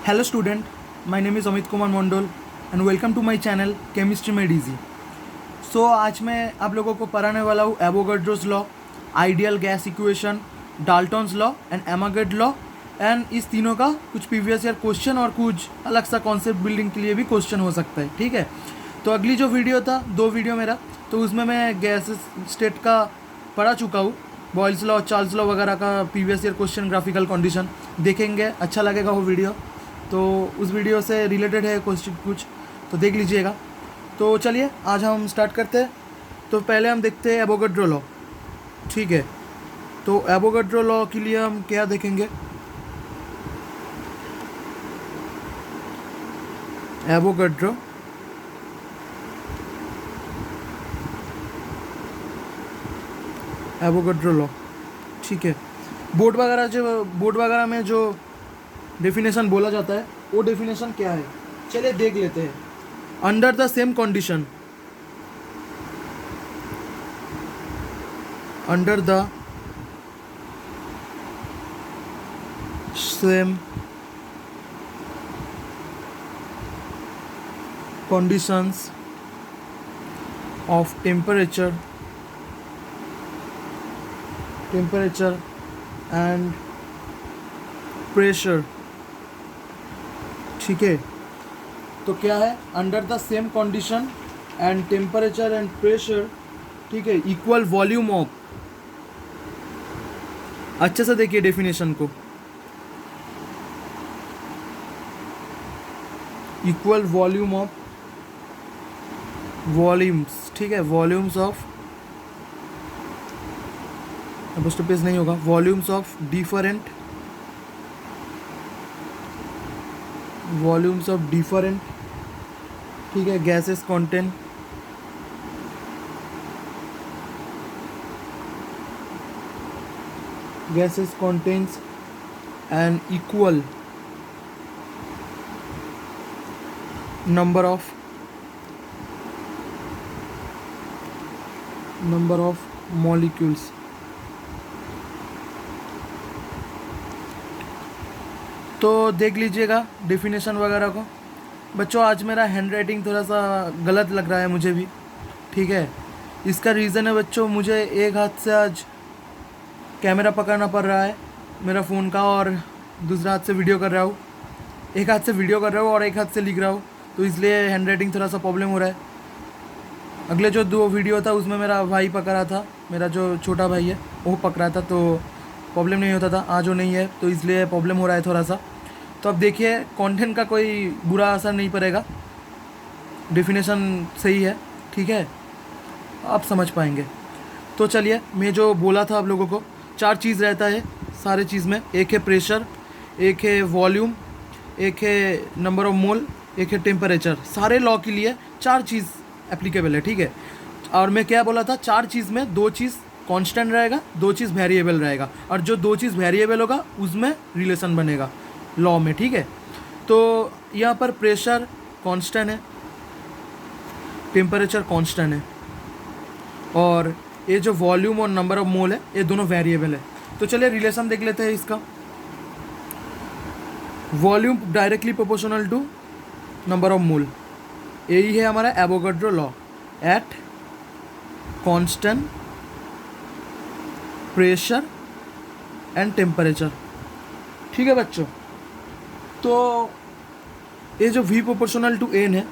Hello student, my name is Amit Kumar Mondol and welcome to my channel Chemistry Made Easy. So आज मैं आप लोगों को पढ़ाने वाला हूँ Avogadro's law, ideal gas equation, Dalton's law and Amagat law and इस तीनों का कुछ प्रीवियस ईयर क्वेश्चन और कुछ अलग सा कॉन्सेप्ट बिल्डिंग के लिए भी क्वेश्चन हो सकता है। ठीक है, तो अगली जो वीडियो था 2 वीडियो मेरा, तो उसमें मैं गैस स्टेट का पढ़ा चुका हूँ, बॉयल्स लॉ, चार्ल्स लॉ वगैरह का previous year question, graphical condition देखेंगे, अच्छा लगेगा वो वीडियो। तो उस वीडियो से रिलेटेड है क्वेश्चन कुछ, तो देख लीजिएगा। तो चलिए आज हम स्टार्ट करते हैं। तो पहले हम देखते हैं एवोगाड्रो लॉ। ठीक है, तो एवोगाड्रो लॉ के लिए हम क्या देखेंगे? एवोगाड्रो लॉ, ठीक है। बोर्ड वगैरह में जो डेफिनेशन बोला जाता है वो डेफिनेशन क्या है, चलिए देख लेते हैं। Under the same condition, under the same conditions of temperature and pressure। ठीक है, तो क्या है? Under the same condition and temperature and pressure, ठीक है, इक्वल वॉल्यूम ऑफ, अच्छे से देखिए डेफिनेशन को, इक्वल वॉल्यूम ऑफ वॉल्यूम्स, ठीक है, वॉल्यूम्स ऑफ, फर्स्ट पेज नहीं होगा, वॉल्यूम्स ऑफ डिफरेंट ठीक है, gases contain gases contains an equal number of molecules। तो देख लीजिएगा डेफिनेशन वगैरह को। बच्चों आज मेरा हैंड राइटिंग थोड़ा सा गलत लग रहा है मुझे भी, ठीक है। इसका रीज़न है बच्चों, मुझे एक हाथ से आज कैमरा पकड़ना पड़ रहा है मेरा फ़ोन का और दूसरा हाथ से वीडियो कर रहा हूँ, एक हाथ से वीडियो कर रहा हूँ और एक हाथ से लिख रहा हूँ, तो इसलिए हैंड राइटिंग थोड़ा सा प्रॉब्लम हो रहा है। अगले जो 2 वीडियो था उसमें मेरा भाई पकड़ा था, मेरा जो छोटा भाई है वो पकड़ा था, तो प्रॉब्लम नहीं होता था। आज वो नहीं है तो इसलिए प्रॉब्लम हो रहा है थोड़ा सा। तो अब देखिए कंटेंट का कोई बुरा असर नहीं पड़ेगा, डेफिनेशन सही है, ठीक है, आप समझ पाएंगे। तो चलिए, मैं जो बोला था आप लोगों को, 4 चीज़ रहता है सारे चीज़ में, एक है प्रेशर, एक है वॉल्यूम, एक है नंबर ऑफ मोल, एक है टेम्परेचर। सारे लॉ के लिए 4 चीज़ एप्लीकेबल है, ठीक है। और मैं क्या बोला था, 4 चीज़ में 2 चीज़ कांस्टेंट रहेगा, 2 चीज़ वेरिएबल रहेगा, और जो 2 चीज़ वेरिएबल होगा उसमें रिलेशन बनेगा लॉ में, ठीक है। तो यहाँ पर प्रेशर कांस्टेंट है, टेम्परेचर कांस्टेंट है, और ये जो वॉल्यूम और नंबर ऑफ मोल है ये दोनों वेरिएबल है। तो चलिए रिलेशन देख लेते हैं इसका। Volume directly proportional to number of mole, यही है हमारा Avogadro law at constant pressure and temperature, ठीक है बच्चों। तो ये जो V प्रोपोर्शनल टू N है,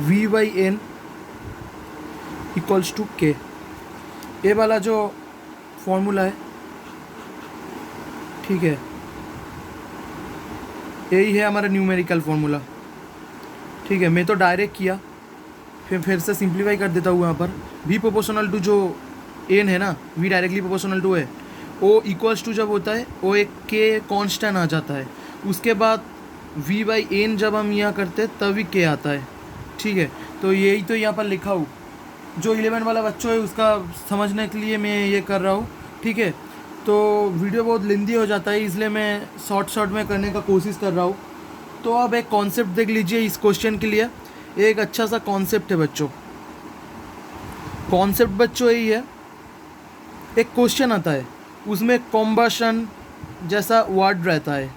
V/N इक्वल्स टू K, ये वाला जो फॉर्मूला है, ठीक है, यही है हमारा न्यूमेरिकल फॉर्मूला, ठीक है। मैं तो डायरेक्ट किया, फिर से सिंप्लीफाई कर देता हूँ। यहाँ पर V प्रोपोर्शनल टू जो N है ना, V डायरेक्टली प्रोपोर्शनल टू है, वो इक्वल्स टू जब होता है वो एक K कांस्टेंट आ जाता है, उसके बाद V/N जब हम यहाँ करते हैं तभी K आता है, ठीक है। तो यही तो यहाँ पर लिखा हूँ, जो 11 वाला बच्चों है उसका समझने के लिए मैं ये कर रहा हूँ, ठीक है। तो वीडियो बहुत लेंदी हो जाता है, इसलिए मैं शॉर्ट में करने का कोशिश कर रहा हूँ। तो अब एक कॉन्सेप्ट देख लीजिए इस क्वेश्चन के लिए, एक अच्छा सा कॉन्सेप्ट है बच्चों। कॉन्सेप्ट बच्चों यही है, एक क्वेश्चन आता है उसमें कॉम्बशन जैसा वर्ड रहता है,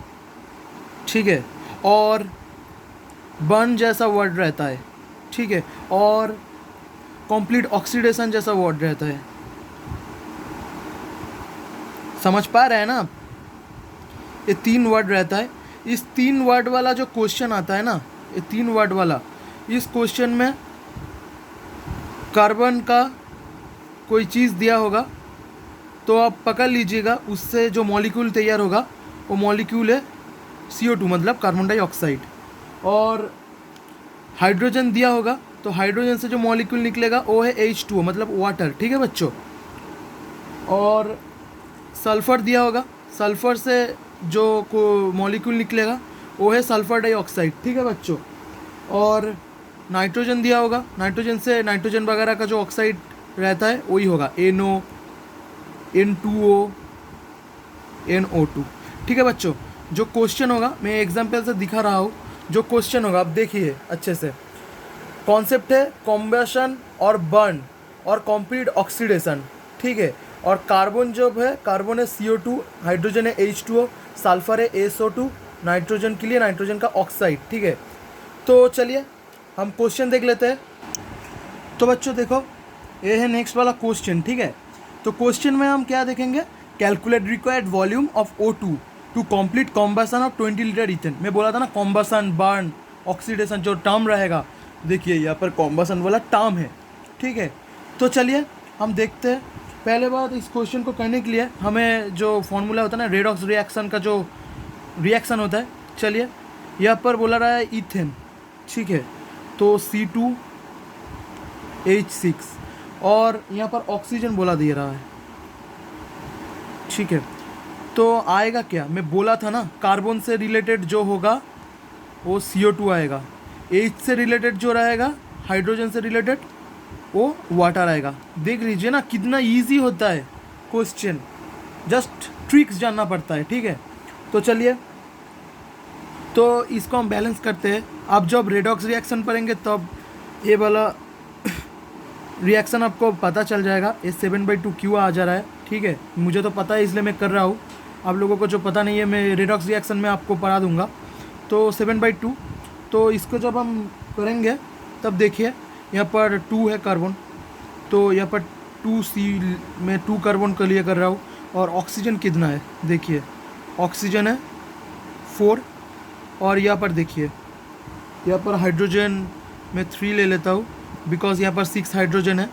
ठीक है, और बर्न जैसा वर्ड रहता है, ठीक है, और कंप्लीट ऑक्सीडेशन जैसा वर्ड रहता है। समझ पा रहे हैं ना आप? ये 3 वर्ड रहता है। इस 3 वर्ड वाला जो क्वेश्चन आता है ना, ये 3 वर्ड वाला, इस क्वेश्चन में कार्बन का कोई चीज़ दिया होगा तो आप पकड़ लीजिएगा, उससे जो मॉलिक्यूल तैयार होगा वो मॉलिक्यूल है CO2 मतलब कार्बन डाइऑक्साइड। और हाइड्रोजन दिया होगा तो हाइड्रोजन से जो मॉलिक्यूल निकलेगा वो है H2O मतलब वाटर, ठीक है बच्चों। और सल्फ़र दिया होगा, सल्फ़र से जो को मॉलिक्यूल निकलेगा वो है सल्फ़र डाइऑक्साइड, ठीक है बच्चों। और नाइट्रोजन दिया होगा, नाइट्रोजन से नाइट्रोजन वगैरह का जो ऑक्साइड रहता है वही होगा NO, N2O, NO2, ठीक है बच्चों। जो क्वेश्चन होगा मैं एग्जाम्पल से दिखा रहा हूँ, जो क्वेश्चन होगा आप देखिए अच्छे से। कॉन्सेप्ट है कॉम्बशन और बर्न और कंप्लीट ऑक्सीडेशन, ठीक है। और कार्बन जो है, कार्बन है CO2, हाइड्रोजन है H2O, सल्फर है SO2, नाइट्रोजन के लिए नाइट्रोजन का ऑक्साइड, ठीक है। तो चलिए हम क्वेश्चन देख लेते हैं। तो बच्चों देखो, ये है नेक्स्ट वाला क्वेश्चन, ठीक है। तो क्वेश्चन में हम क्या देखेंगे, calculate required volume of O2 to complete combustion of 20 litre ethane. मैं बोला था ना कॉम्बसन, बर्न, ऑक्सीडेशन जो टर्म रहेगा, देखिए यहाँ पर कॉम्बसन वाला टर्म है, ठीक है। तो चलिए हम देखते हैं। पहले बात, इस क्वेश्चन को करने के लिए हमें जो फॉर्मूला होता है ना रेडॉक्स रिएक्शन का, जो रिएक्शन होता है, चलिए यहाँ पर बोला रहा है इथेन, ठीक है। तो C2H6 और यहाँ पर ऑक्सीजन बोला दे रहा है, ठीक है। तो आएगा क्या, मैं बोला था ना कार्बन से रिलेटेड जो होगा वो CO2 आएगा, H से रिलेटेड जो रहेगा, हाइड्रोजन से रिलेटेड, वो वाटर आएगा। देख लीजिए ना कितना इजी होता है क्वेश्चन, जस्ट ट्रिक्स जानना पड़ता है, ठीक है। तो चलिए, तो इसको हम बैलेंस करते हैं। आप जब रेडॉक्स रिएक्शन पढ़ेंगे तब ये वाला रिएक्शन आपको पता चल जाएगा, ये 7/2 क्यों आ जा रहा है, ठीक है। मुझे तो पता है इसलिए मैं कर रहा हूँ, आप लोगों को जो पता नहीं है मैं रेडॉक्स रिएक्शन में आपको पढ़ा दूंगा। तो 7/2, तो इसको जब हम करेंगे तब देखिए यहाँ पर 2 है कार्बन, तो यहाँ पर 2C में 2 कार्बन के लिए कर रहा हूँ। और ऑक्सीजन कितना है देखिए, ऑक्सीजन है 4, और यहाँ पर देखिए, यहाँ पर हाइड्रोजन मैं 3 ले लेता हूँ बिकॉज यहाँ पर 6 हाइड्रोजन है,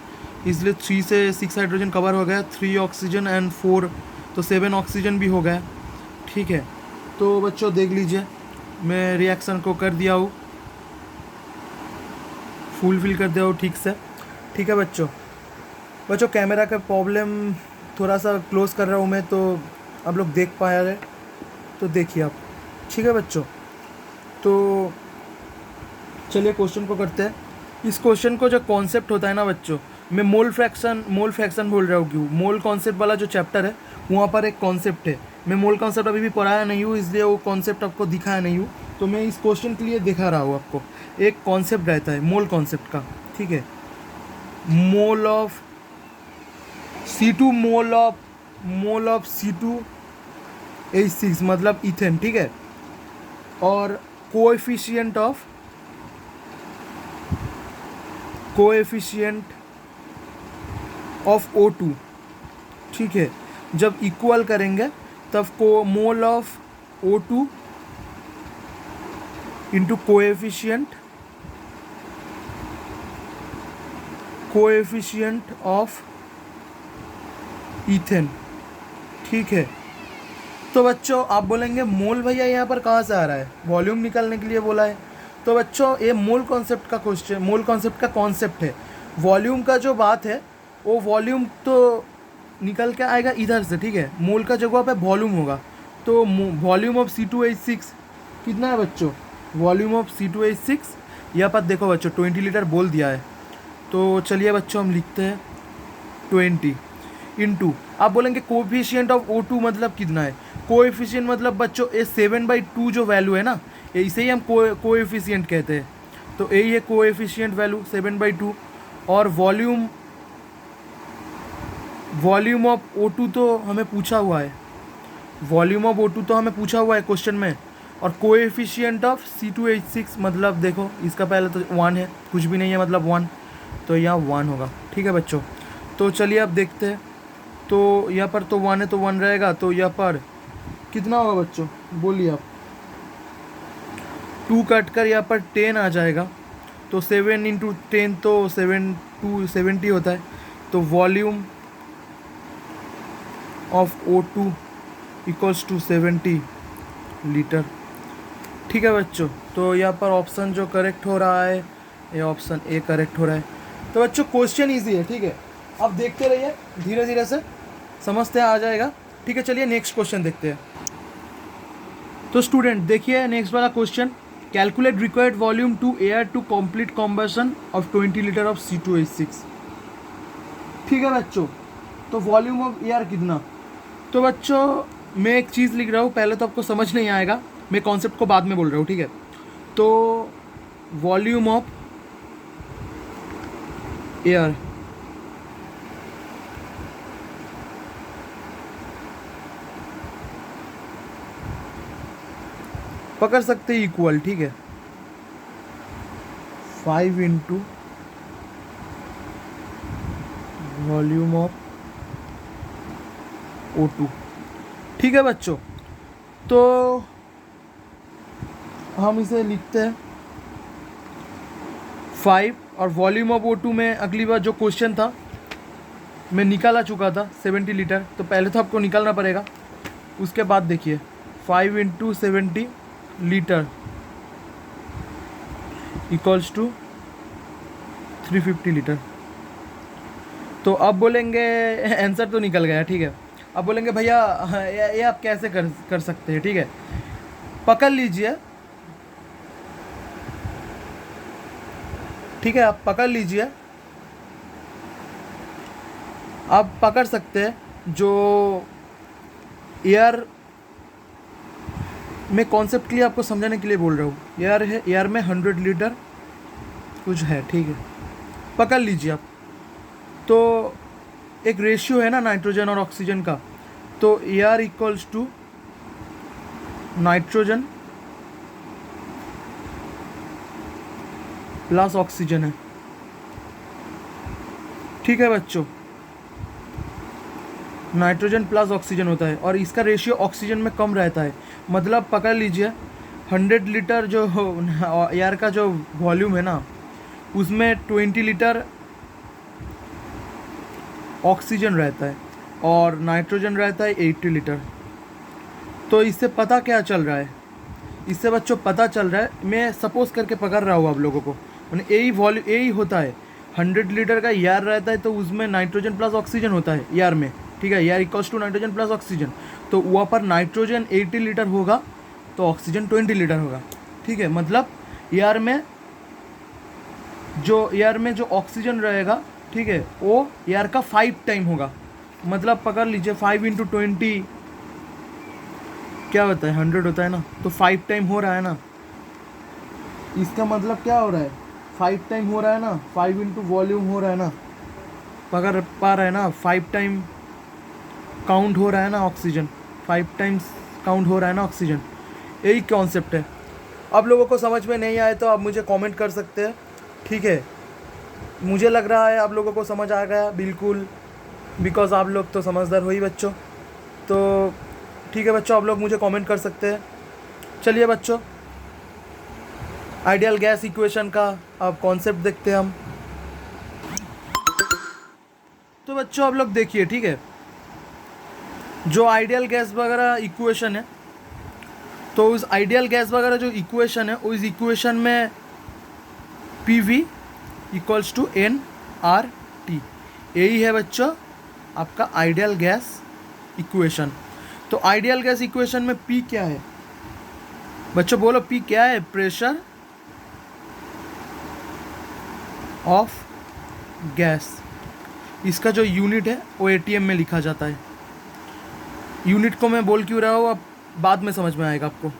इसलिए 3 से 6 हाइड्रोजन कवर हो गया, 3 ऑक्सीजन एंड 4, तो 7 ऑक्सीजन भी हो गया, ठीक है। तो बच्चों देख लीजिए मैं रिएक्शन को कर दिया हूँ, फुलफिल कर दिया हूँ ठीक से, ठीक है बच्चों। बच्चों कैमरा का प्रॉब्लम, थोड़ा सा क्लोज कर रहा हूँ मैं, तो आप लोग देख पा रहे, तो देखिए आप, ठीक है बच्चों। तो चलिए क्वेश्चन को करते हैं। इस क्वेश्चन को जो कॉन्सेप्ट होता है ना बच्चों, मैं मोल फ्रैक्शन बोल रहा हूँ, क्यों, मोल कॉन्सेप्ट वाला जो चैप्टर है वहाँ पर एक कॉन्सेप्ट है, मैं मोल कॉन्सेप्ट अभी भी पढ़ाया नहीं हूँ, इसलिए वो कॉन्सेप्ट आपको दिखाया नहीं हूँ, तो मैं इस क्वेश्चन के लिए दिखा रहा हूँ आपको। एक कॉन्सेप्ट रहता है मोल कॉन्सेप्ट का, ठीक है। Mole of C2, mole of C2H6 मतलब इथेन, ठीक है। और कोएफिशिएंट ऑफ O2, ठीक है। जब इक्वल करेंगे तब को मोल of O2 into coefficient of ethane, ठीक है। तो बच्चों आप बोलेंगे मोल भैया यहाँ पर कहाँ से आ रहा है, वॉल्यूम निकालने के लिए बोला है। तो बच्चों ये मोल कॉन्सेप्ट का क्वेश्चन, मोल कॉन्सेप्ट का कॉन्सेप्ट है। वॉल्यूम का जो बात है वो वॉल्यूम तो निकल के आएगा इधर से, ठीक है। मोल का जगह पे वॉल्यूम होगा, तो वॉल्यूम ऑफ C2H6 कितना है बच्चों, वॉल्यूम ऑफ C2H6 यहाँ पर देखो बच्चों 20 लीटर बोल दिया है। तो चलिए बच्चों हम लिखते हैं 20 इंटू, आप बोलेंगे कोएफिशिएंट ऑफ O2 मतलब कितना है। कोएफिशिएंट मतलब बच्चों ये 7/2 जो वैल्यू है ना, इसे ही हम कोएफिशिएंट कहते हैं, तो यही है कोएफिशिएंट वैल्यू 7/2। और वॉल्यूम ऑफ O2 तो हमें पूछा हुआ है, वॉल्यूम ऑफ O2 तो हमें पूछा हुआ है क्वेश्चन में, और कोएफिशिएंट ऑफ C2H6 मतलब देखो इसका पहले तो 1 है, कुछ भी नहीं है मतलब 1, तो यहाँ 1 होगा। ठीक है बच्चों, तो चलिए अब देखते हैं। तो यहाँ पर तो 1 है तो 1 रहेगा, तो यहाँ पर कितना होगा बच्चों, बोलिए आप। 2 कट कर यहाँ पर 10 आ जाएगा, तो 7 इंटू 10 तो 70 होता है। तो volume of O2 equals to 70 litre. ठीक है बच्चों, तो यहाँ पर ऑप्शन जो करेक्ट हो रहा है ये ऑप्शन ए करेक्ट हो रहा है। तो बच्चों क्वेश्चन इजी है, ठीक है, अब देखते रहिए, धीरे धीरे से समझते आ जाएगा। ठीक है, चलिए नेक्स्ट क्वेश्चन देखते हैं। तो स्टूडेंट देखिए नेक्स्ट वाला question, calculate required volume to air to complete combustion of 20 litre of C2H6। ठीक है बच्चों, तो वॉल्यूम ऑफ एयर कितना। तो बच्चों मैं एक चीज़ लिख रहा हूँ, पहले तो आपको समझ नहीं आएगा, मैं कॉन्सेप्ट को बाद में बोल रहा हूँ। ठीक है, तो वॉल्यूम ऑफ एयर पकड़ सकते हैं इक्वल, ठीक है, 5 इंटू वॉल्यूम ऑफ O2। ठीक है बच्चों, तो हम इसे लिखते हैं 5, और वॉल्यूम ऑफ O2 में अगली बार जो क्वेश्चन था मैं निकाला चुका था 70 लीटर, तो पहले तो आपको निकालना पड़ेगा, उसके बाद देखिए 5 into 70 litre equals to 350 litre. तो अब बोलेंगे आंसर तो निकल गया, ठीक है, अब बोलेंगे भैया ये आप कैसे कर सकते हैं। ठीक है, पकड़ लीजिए, ठीक है, आप पकड़ लीजिए, आप पकड़ सकते हैं जो एयर मैं कॉन्सेप्ट के लिए आपको समझाने के लिए बोल रहा हूँ। एयर है, एयर में 100 लीटर कुछ है, ठीक है, पकड़ लीजिए आप। तो एक रेशियो है ना नाइट्रोजन और ऑक्सीजन का, तो air equals to nitrogen plus oxygen है। ठीक है बच्चों, नाइट्रोजन प्लस ऑक्सीजन होता है और इसका रेशियो ऑक्सीजन में कम रहता है, मतलब पकड़ लीजिए 100 लीटर जो एयर का जो वॉल्यूम है ना, उसमें 20 लीटर ऑक्सीजन रहता है और नाइट्रोजन रहता है 80 लीटर। तो इससे पता क्या चल रहा है, इससे बच्चों पता चल रहा है, मैं सपोज करके पकड़ रहा हूँ आप लोगों को, मैंने यही होता है, 100 लीटर का एयर रहता है तो उसमें नाइट्रोजन प्लस ऑक्सीजन होता है एयर में। ठीक है, air equals to nitrogen plus oxygen, तो वहाँ पर नाइट्रोजन 80 लीटर होगा तो ऑक्सीजन 20 लीटर होगा। ठीक है, मतलब एयर में जो ऑक्सीजन रहेगा, ठीक है, वो एयर का 5 टाइम होगा, मतलब पकड़ लीजिए 5 इंटू 20 क्या होता है, 100 होता है ना, तो 5 टाइम हो रहा है ना, इसका मतलब क्या हो रहा है, 5 टाइम हो रहा है ना, 5 इंटू वॉल्यूम हो रहा है ना, पकड़ पा रहा है ना, 5 टाइम काउंट हो रहा है ना ऑक्सीजन, 5 टाइम्स काउंट हो रहा है ना ऑक्सीजन, यही कॉन्सेप्ट है। अब लोगों को समझ में नहीं आए तो आप मुझे कमेंट कर सकते हैं। ठीक है, मुझे लग रहा है आप लोगों को समझ आ गया बिल्कुल, बिकॉज आप लोग तो समझदार हो ही बच्चों। तो ठीक है बच्चों, आप लोग मुझे कमेंट कर सकते हैं। चलिए बच्चों, आइडियल गैस इक्वेशन का अब कॉन्सेप्ट देखते हैं हम। तो बच्चों आप लोग देखिए, ठीक है, जो आइडियल गैस वगैरह इक्वेशन है, तो उस आइडियल गैस वगैरह जो इक्वेशन है, उस इक्वेशन में PV इक्वल्स टू nRT, यही है बच्चों आपका आइडियल गैस इक्वेशन। तो आइडियल गैस इक्वेशन में P क्या है बच्चों, बोलो P क्या है, प्रेशर ऑफ गैस। इसका जो यूनिट है वो ATM में लिखा जाता है। यूनिट को मैं बोल क्यों रहा हूँ, अब बाद में समझ में आएगा आपको।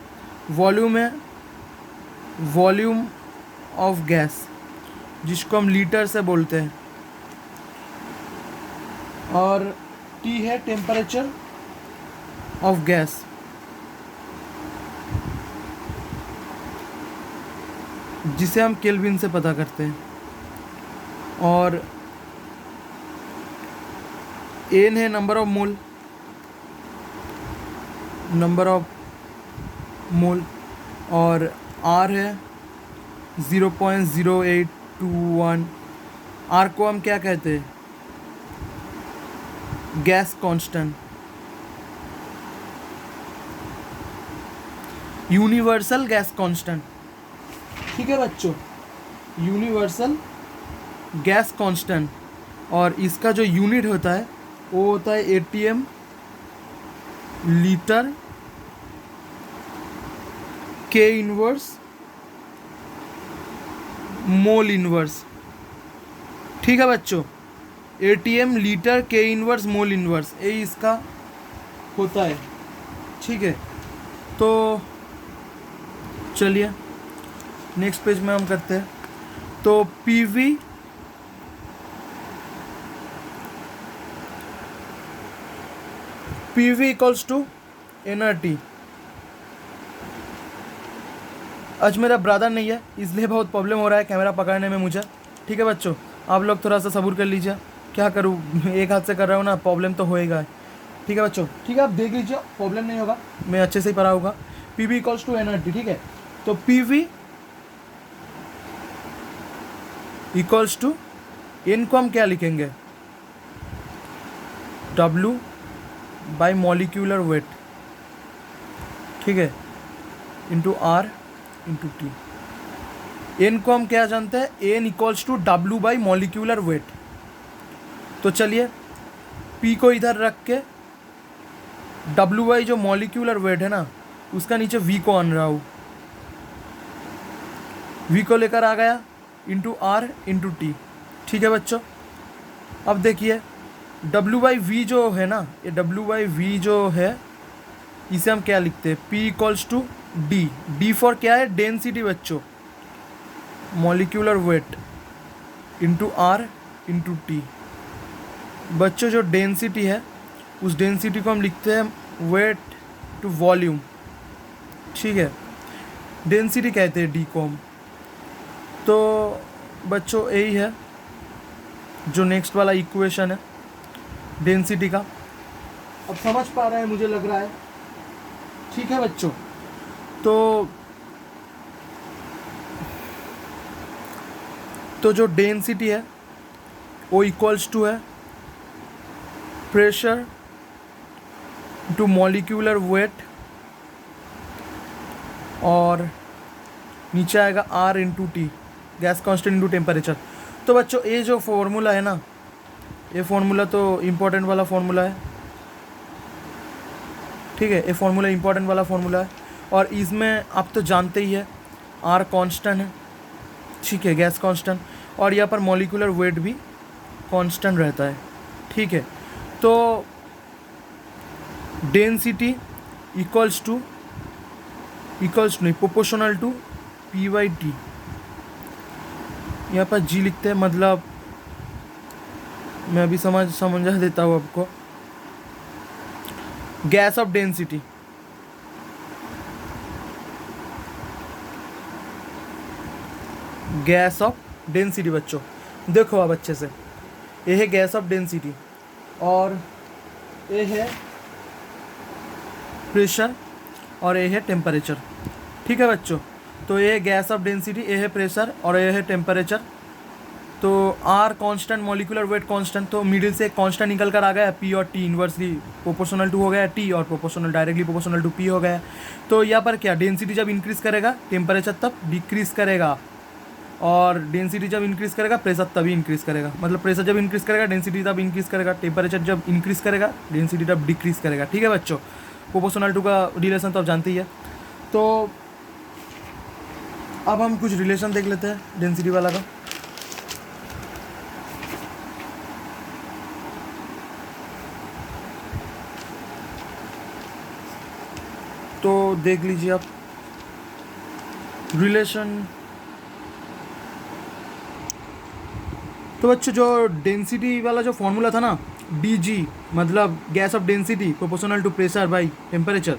वॉल्यूम है, वॉल्यूम ऑफ गैस, जिसको हम लीटर से बोलते हैं, और T है टेम्परेचर ऑफ गैस। जिसे हम केल्विन से पता करते हैं। और एन है नंबर ऑफ मोल, और आर है 0.0821। आर को हम क्या कहते हैं? Gas constant, universal gas constant. ठीक है बच्चों, यूनिवर्सल गैस कांस्टेंट। और इसका जो यूनिट होता है वो होता है एटीएम लीटर के इनवर्स मोल इनवर्स। ठीक है बच्चों, एटीएम लीटर के इनवर्स मोल इनवर्स, ये इसका होता है। ठीक है, तो चलिए नेक्स्ट पेज में हम करते हैं। तो पीवी इक्वल्स टू एनआरटी। आज मेरा ब्रदर नहीं है इसलिए बहुत प्रॉब्लम हो रहा है कैमरा पकड़ने में मुझे। ठीक है बच्चों, आप लोग थोड़ा सा सब्र कर लीजिए, क्या करूँ एक हाथ से कर रहा हूँ ना, प्रॉब्लम तो होएगा। ठीक है बच्चों, ठीक है आप देख लीजिए, प्रॉब्लम नहीं होगा, मैं अच्छे से ही पढ़ा होगा। PV equals to NRT. ठीक है, तो पीवी इक्वल्स टू, एन को हम क्या लिखेंगे? W by molecular weight. ठीक है, into R into T. N को हम क्या जानते हैं? N equals to W by molecular weight. तो चलिए P को इधर रख के W बाई जो मॉलिक्यूलर वेट है ना, उसका नीचे V को आन रहा हूँ, V को लेकर आ गया इंटू R इंटू टी। ठीक है बच्चों, अब देखिए W बाई वी जो है ना, ये W बाई वी जो है इसे हम क्या लिखते हैं? P equals to D. D for क्या है? डेंसिटी बच्चों, molecular weight into R into T. बच्चों जो डेंसिटी है उस डेंसिटी को हम लिखते हैं वेट टू वॉल्यूम। ठीक है, डेंसिटी कहते हैं डी को हम। तो बच्चों यही है जो नेक्स्ट वाला इक्वेशन है डेंसिटी का। अब समझ पा रहे हैं मुझे लग रहा है। ठीक है बच्चों, तो जो डेंसिटी है वो इक्वल्स टू है प्रेशर टू मॉलिक्यूलर वेट, और नीचे आएगा R into T, gas constant into temperature. तो बच्चों ये जो फॉर्मूला है ना, ये फॉर्मूला तो इम्पोर्टेंट वाला फॉर्मूला है। ठीक है, ये फॉर्मूला इम्पोर्टेंट वाला फॉर्मूला है, और इसमें आप तो जानते ही है R कांस्टेंट है। ठीक है, गैस कांस्टेंट, और यहाँ पर मॉलिक्यूलर वेट भी कांस्टेंट रहता है। ठीक है, तो डेंसिटी इक्वल्स नहीं, proportional to P by T. यहाँ पर G लिखते हैं, मतलब मैं अभी समझा देता हूँ आपको। Gas of density, gas of density बच्चों देखो अब अच्छे से, ये है गैस ऑफ डेंसिटी, और ये है प्रेशर, और ये है टेम्परेचर। ठीक है बच्चों, तो ये है गैस ऑफ डेंसिटी, ये है प्रेशर, और ये है टेम्परेचर। तो R constant, molecular weight constant, तो मिडिल से कांस्टेंट निकल कर आ गया, P और T इन्वर्सली प्रोपोर्शनल टू हो गया T, और proportional directly proportional to P हो गया। तो यहाँ पर क्या, डेंसिटी जब इंक्रीज़ करेगा टेम्परेचर तब डिक्रीज़ करेगा, और डेंसिटी जब इंक्रीज़ करेगा प्रेशर तभी इंक्रीज़ करेगा। मतलब प्रेशर जब इंक्रीज़ करेगा डेंसिटी तब इंक्रीज़ करेगा, टेम्परेचर जब इंक्रीज़ करेगा डेंसिटी तब डिक्रीज़ करेगा। ठीक है बच्चों, प्रोपोर्शनल टू का रिलेशन तो आप जानते ही है। तो अब हम कुछ रिलेशन देख लेते हैं डेंसिटी वाला का। तो देख लीजिए आप रिलेशन। तो बच्चों जो डेंसिटी वाला जो फॉर्मूला था ना, DG मतलब gas of density proportional to pressure by temperature.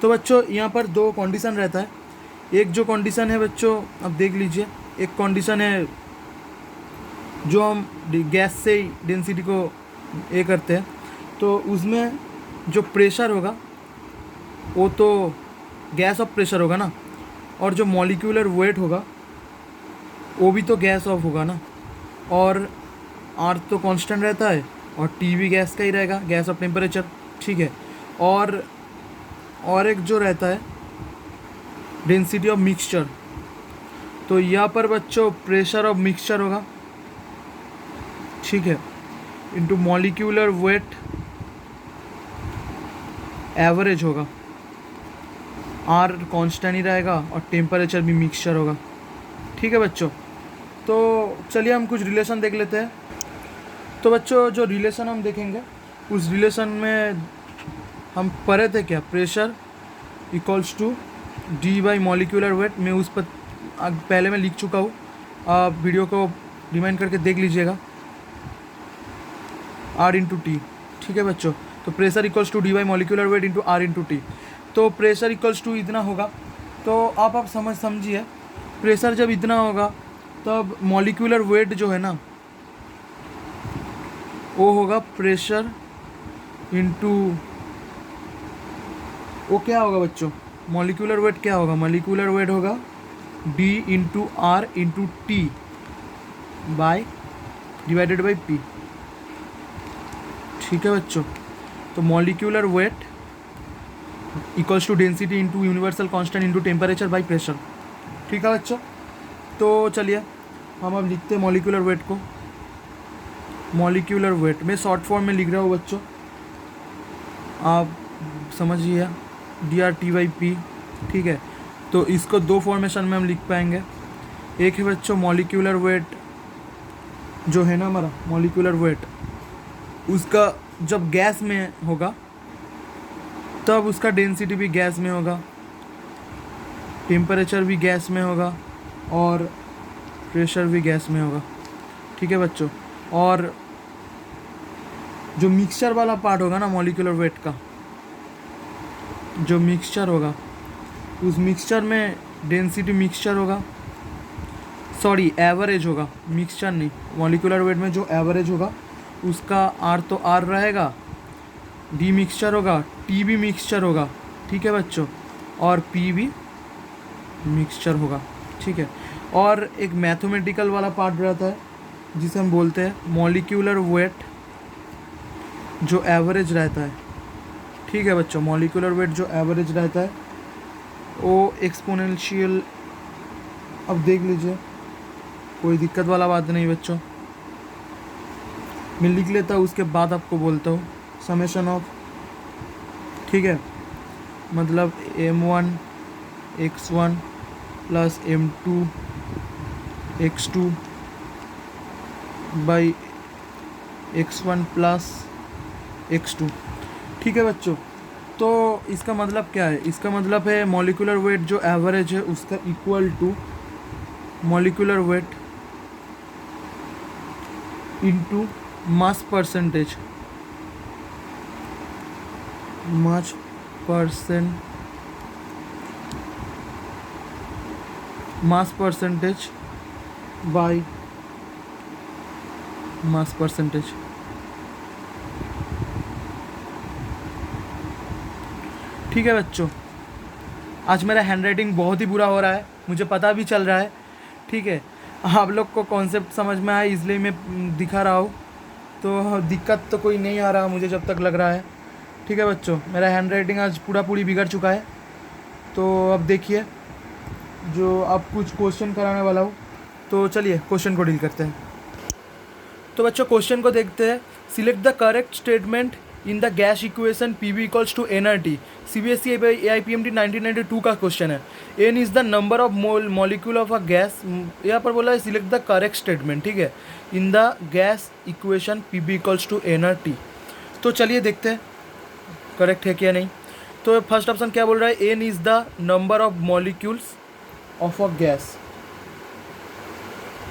तो बच्चों यहाँ पर दो कंडीशन रहता है, एक जो कंडीशन है बच्चों, अब देख लीजिए, एक कंडीशन है जो हम गैस से ही डेंसिटी को ये करते हैं, तो उसमें जो प्रेशर होगा वो तो गैस ऑफ प्रेशर होगा ना, और जो मॉलिक्यूलर वेट होगा वो भी तो गैस ऑफ होगा ना, और आर तो कांस्टेंट रहता है और टी भी गैस का ही रहेगा, गैस ऑफ टेम्परेचर, ठीक है। और एक जो रहता है डेंसिटी ऑफ मिक्सचर, तो यहाँ पर बच्चों प्रेशर ऑफ मिक्सचर होगा, ठीक है, इनटू मॉलिक्यूलर वेट एवरेज होगा, आर कांस्टेंट ही रहेगा और टेम्परेचर भी मिक्सचर होगा, ठीक है बच्चों। तो चलिए हम कुछ रिलेशन देख लेते हैं। तो बच्चों जो रिलेशन हम देखेंगे उस रिलेशन में हम पढ़े थे क्या, pressure equals to D by molecular weight. मैं उस पर पहले मैं लिख चुका हूँ, आप वीडियो को रिमाइंड करके देख लीजिएगा, आर इंटू टी, ठीक है बच्चों। तो pressure equals to D by molecular weight into R into T. तो प्रेशर इक्वल्स टू इतना होगा, तो आप समझिए, प्रेशर जब इतना होगा तब मॉलिक्यूलर वेट जो है ना वो होगा प्रेशर इंटू, वो क्या होगा बच्चों, मॉलिक्यूलर वेट क्या होगा, मॉलिक्यूलर वेट होगा D into R into T by divided by P, ठीक है बच्चों। तो molecular weight equals to density into universal constant into temperature by pressure, ठीक है बच्चों। तो चलिए हम अब लिखते हैं मॉलिक्यूलर वेट को। मॉलिक्यूलर वेट मैं शॉर्ट फॉर्म में लिख रहा हूँ बच्चों, आप समझिए, D R T by P, ठीक है। तो इसको दो फॉर्मेशन में हम लिख पाएंगे, एक है बच्चों मॉलिक्यूलर वेट जो है ना हमारा मॉलिक्यूलर वेट, उसका जब गैस में होगा तब उसका डेंसिटी भी गैस में होगा, टेम्परेचर भी गैस में होगा और प्रेशर भी गैस में होगा, ठीक है बच्चों। और जो मिक्सचर वाला पार्ट होगा ना मॉलिक्यूलर वेट का, जो मिक्सचर होगा उस मिक्सचर में डेंसिटी मिक्सचर होगा, सॉरी एवरेज होगा, मिक्सचर नहीं, मॉलिक्यूलर वेट में जो एवरेज होगा उसका आर तो आर रहेगा, डी मिक्सचर होगा, टी भी मिक्सचर होगा, ठीक है बच्चों, और पी भी मिक्सचर होगा, ठीक है। और एक मैथमेटिकल वाला पार्ट रहता है जिसे हम बोलते हैं मॉलिक्यूलर वेट जो एवरेज रहता है, ठीक है बच्चों। मॉलिक्यूलर वेट जो एवरेज रहता है वो एक्सपोनेंशियल, अब देख लीजिए, कोई दिक्कत वाला बात नहीं बच्चों, मैं लिख लेता हूँ उसके बाद आपको बोलता हूँ, समेशन ऑफ, ठीक है, मतलब m1 x1 plus m2 x2 by x1 plus x2, ठीक है बच्चों। तो इसका मतलब क्या है, इसका मतलब है मॉलिक्यूलर वेट जो एवरेज है उसका equal to molecular weight into mass percentage, mass percentage by mass percentage, ठीक है बच्चों। आज मेरा हैंडराइटिंग बहुत ही बुरा हो रहा है, मुझे पता भी चल रहा है, ठीक है। आप लोग को कॉन्सेप्ट समझ में आया इसलिए मैं दिखा रहा हूँ, तो दिक्कत तो कोई नहीं आ रहा मुझे जब तक लग रहा है, ठीक है बच्चों। मेरा हैंडराइटिंग आज पूरी बिगड़ चुका है। तो अब देखिए जो अब कुछ क्वेश्चन कराने वाला हूँ, तो चलिए क्वेश्चन को डील करते हैं। तो बच्चों क्वेश्चन को देखते हैं। Select the correct statement in the gas equation P B equals to N R T. CBSE AIPMT 1992 का क्वेश्चन है। N is the number of molecule of a gas, यहाँ पर बोला है सिलेक्ट द करेक्ट स्टेटमेंट, ठीक है, in the gas equation P B equals to N R T. तो चलिए देखते हैं करेक्ट है क्या नहीं। तो फर्स्ट ऑप्शन क्या बोल रहा है, N is the number of molecules of a gas.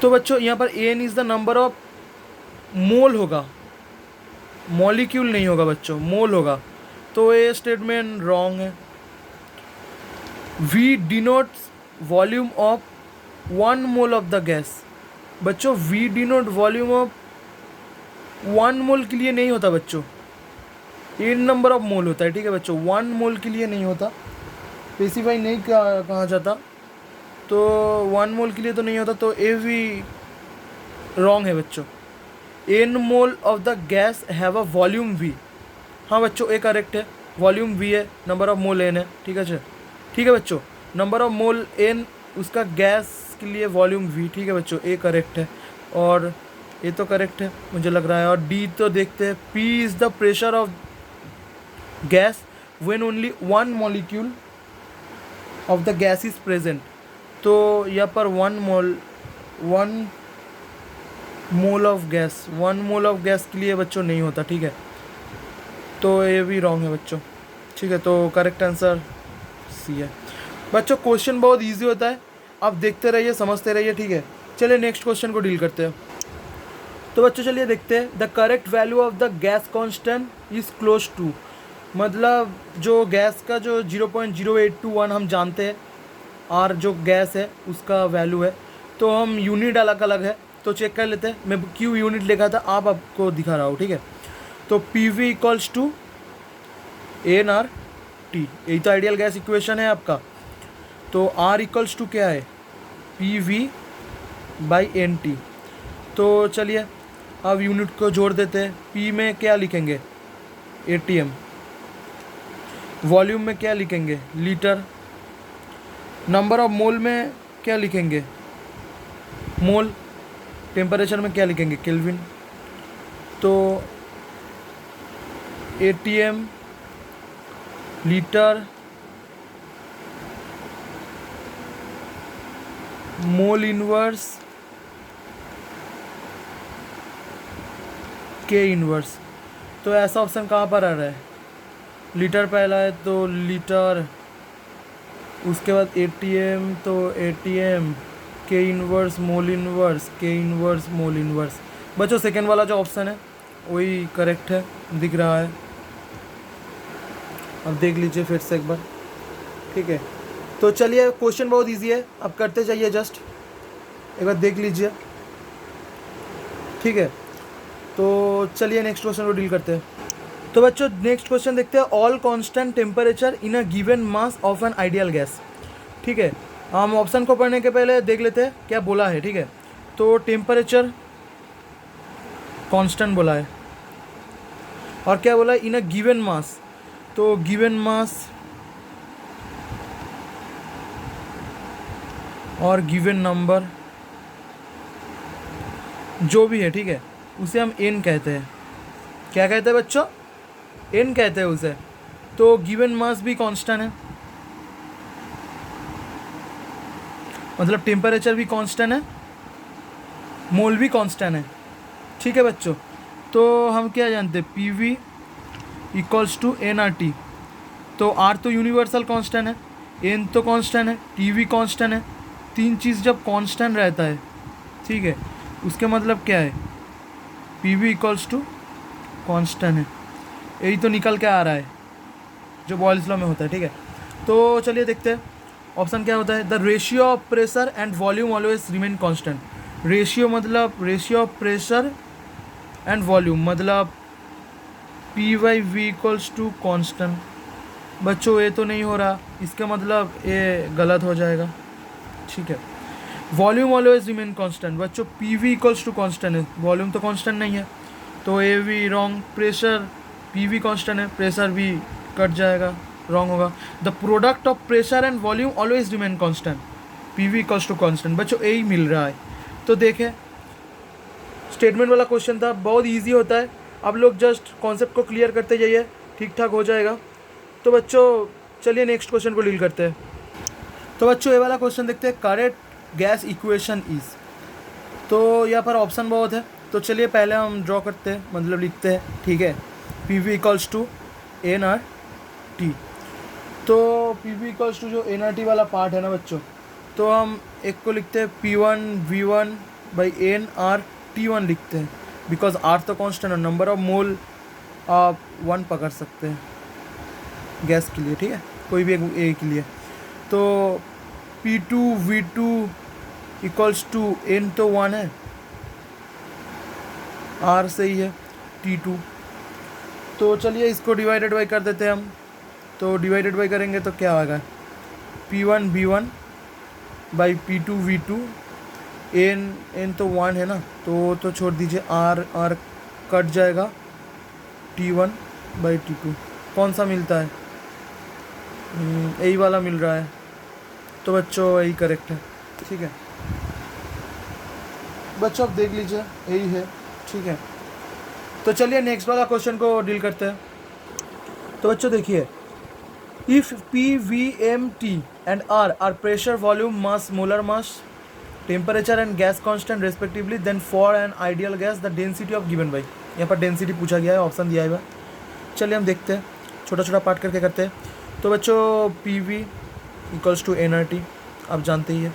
तो बच्चों यहाँ पर N is the number of mole होगा, मॉलिक्यूल नहीं होगा बच्चों, मोल होगा, तो ये स्टेटमेंट रॉन्ग है। V denotes volume of 1 mole of the gas. बच्चों V denote volume of 1 mole के लिए नहीं होता बच्चों, एन नंबर ऑफ मोल होता है, ठीक है बच्चों, 1 मोल के लिए नहीं होता, स्पेसिफाई नहीं कहा जाता, तो 1 मोल के लिए तो नहीं होता, तो ए भी रॉन्ग है बच्चों। N mole of the gas have a volume V. हाँ बच्चों ए करेक्ट है, वॉल्यूम वी है, नंबर ऑफ मोल एन है, ठीक है ठीक है बच्चों, नंबर ऑफ मोल एन, उसका गैस के लिए वॉल्यूम वी, ठीक है बच्चों ए करेक्ट है, और ये तो करेक्ट है मुझे लग रहा है। और डी तो देखते हैं, P is the pressure of gas when only 1 molecule of the gas is present. तो यहाँ पर 1 mole of gas, 1 mole of gas के लिए बच्चों नहीं होता, ठीक है, तो ये भी रॉन्ग है बच्चों, ठीक है, तो करेक्ट आंसर सी है बच्चों। क्वेश्चन बहुत इजी होता है, आप देखते रहिए, समझते रहिए, ठीक है। चलिए नेक्स्ट क्वेश्चन को डील करते हैं। तो बच्चों चलिए देखते हैं, the correct value of the gas constant is close to, मतलब जो गैस का जो 0.0821 हम जानते हैं, आर जो गैस है उसका वैल्यू है, तो हम यूनिट अलग अलग है, तो चेक कर लेते हैं। मैं क्यों यूनिट लिखा था आप आपको दिखा रहा हूँ, ठीक है। तो P V equals to N R T, यही तो आइडियल गैस इक्वेशन है आपका। तो आर इक्वल्स टू क्या है, P V by N T. तो चलिए अब यूनिट को जोड़ देते हैं। पी में क्या लिखेंगे, ATM, वॉल्यूम में क्या लिखेंगे, लीटर, नंबर ऑफ मोल में क्या लिखेंगे, मोल, टेम्परेचर में क्या लिखेंगे, केल्विन। तो ATM, लीटर, मोल इनवर्स, के इनवर्स। तो ऐसा ऑप्शन कहाँ पर आ रहा है, लीटर पहला है तो लीटर, उसके बाद ATM, तो ATM, के इनवर्स, मोल इनवर्स, के इनवर्स, मोल इनवर्स। बच्चों सेकेंड वाला जो ऑप्शन है वही करेक्ट है, दिख रहा है, अब देख लीजिए फिर से एक बार, ठीक है। तो चलिए क्वेश्चन बहुत इजी है, अब करते जाइए, जस्ट एक बार देख लीजिए, ठीक है। तो चलिए नेक्स्ट क्वेश्चन को डील करते हैं। तो बच्चों नेक्स्ट क्वेश्चन देखते हैं, all constant temperature in a given mass of N ideal gas, ठीक है। हम ऑप्शन को पढ़ने के पहले देख लेते हैं क्या बोला है, ठीक है। तो टेम्परेचर कांस्टेंट बोला है, और क्या बोला है, इन अ गिवन मास, तो गिवन मास और गिवन नंबर जो भी है, ठीक है, उसे हम एन कहते हैं। क्या कहते हैं बच्चों, एन कहते हैं उसे। तो गिवन मास भी कांस्टेंट है, मतलब टेम्परेचर भी कांस्टेंट है, मोल भी कांस्टेंट है, ठीक है बच्चों। तो हम क्या जानते हैं, P V equals to N R T. तो आर तो यूनिवर्सल कांस्टेंट है, एन तो कांस्टेंट है, टी वी कांस्टेंट है। तीन चीज़ जब कांस्टेंट रहता है, ठीक है, उसके मतलब क्या है, P V equals to constant है, यही तो निकल के आ रहा है जो बॉयल्स लॉ में होता है, ठीक है। तो चलिए देखते हैं ऑप्शन क्या होता है, the ratio of pressure and volume always remain constant. Ratio मतलब ratio of pressure and volume मतलब P Y V equals to constant. बच्चों ये तो नहीं हो रहा, इसका मतलब ये गलत हो जाएगा, ठीक है। वॉल्यूम ऑलवेज रिमेन कांस्टेंट, बच्चों P V equals to constant है, वॉल्यूम तो कांस्टेंट नहीं है, तो ये भी wrong. Pressure, P V constant है, प्रेशर भी कट जाएगा, रॉन्ग होगा। The product of pressure and volume always remain constant, P V equals to constant. बच्चों यही मिल रहा है। तो देखें स्टेटमेंट वाला क्वेश्चन था, बहुत ईजी होता है, आप लोग जस्ट कॉन्सेप्ट को क्लियर करते जाइए, ठीक ठाक हो जाएगा। तो बच्चों चलिए नेक्स्ट क्वेश्चन को डील करते हैं। तो बच्चों ये वाला क्वेश्चन देखते हैं, करेक्ट गैस इक्वेशन इज। तो यहाँ पर ऑप्शन बहुत है, तो चलिए पहले हम ड्रॉ करते हैं, मतलब लिखते हैं, ठीक है। P V equals to N R T. तो पी वी इक्वल्स टू जो एन आर टी वाला पार्ट है ना बच्चों, तो हम एक को लिखते हैं P one V one by N R T one लिखते हैं, बिकॉज आर तो कांस्टेंट है, नंबर ऑफ मोल आप 1 पकड़ सकते हैं गैस के लिए, ठीक है, कोई भी एक के लिए। तो P2V2 इक्वल्स टू N तो 1 है, R सही है, T2। तो चलिए इसको डिवाइडेड बाई कर देते हैं हम। तो डिवाइडेड बाई करेंगे तो क्या आएगा, P1V1 बाई P2V2, N तो 1 है ना, तो छोड़ दीजिए, R कट जाएगा, T1 बाई T2। कौन सा मिलता है, यही वाला मिल रहा है। तो बच्चों यही करेक्ट है, ठीक है बच्चों, आप देख लीजिए यही है, ठीक है। तो चलिए नेक्स्ट वाला क्वेश्चन को डील करते हैं। तो बच्चों देखिए, if P, V, M, T and R are pressure, volume, mass, molar mass, temperature and gas constant respectively, then for an ideal gas the density of given by. यहाँ पर density पूछा गया है, ऑप्शन दिया है। चलिए हम देखते हैं, छोटा छोटा पार्ट करके करते हैं। तो बच्चों PV इक्वल्स टू nRT, आप जानते ही है।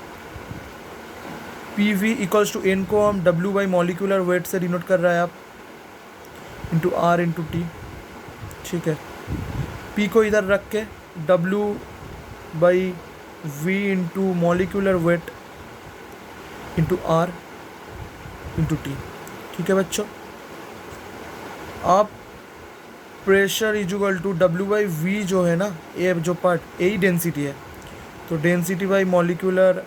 PV इक्वल्स टू N को हम W बाई मॉलिक्यूलर वेट से डिनोट कर रहा है आप, इंटू R इंटू T, ठीक है। P को इधर रख के W by V into molecular weight into R into T, ठीक है बच्चों। आप प्रेशर इजुगल टू W बाई V जो है ना, ये जो पार्ट यही डेंसिटी है, तो density by molecular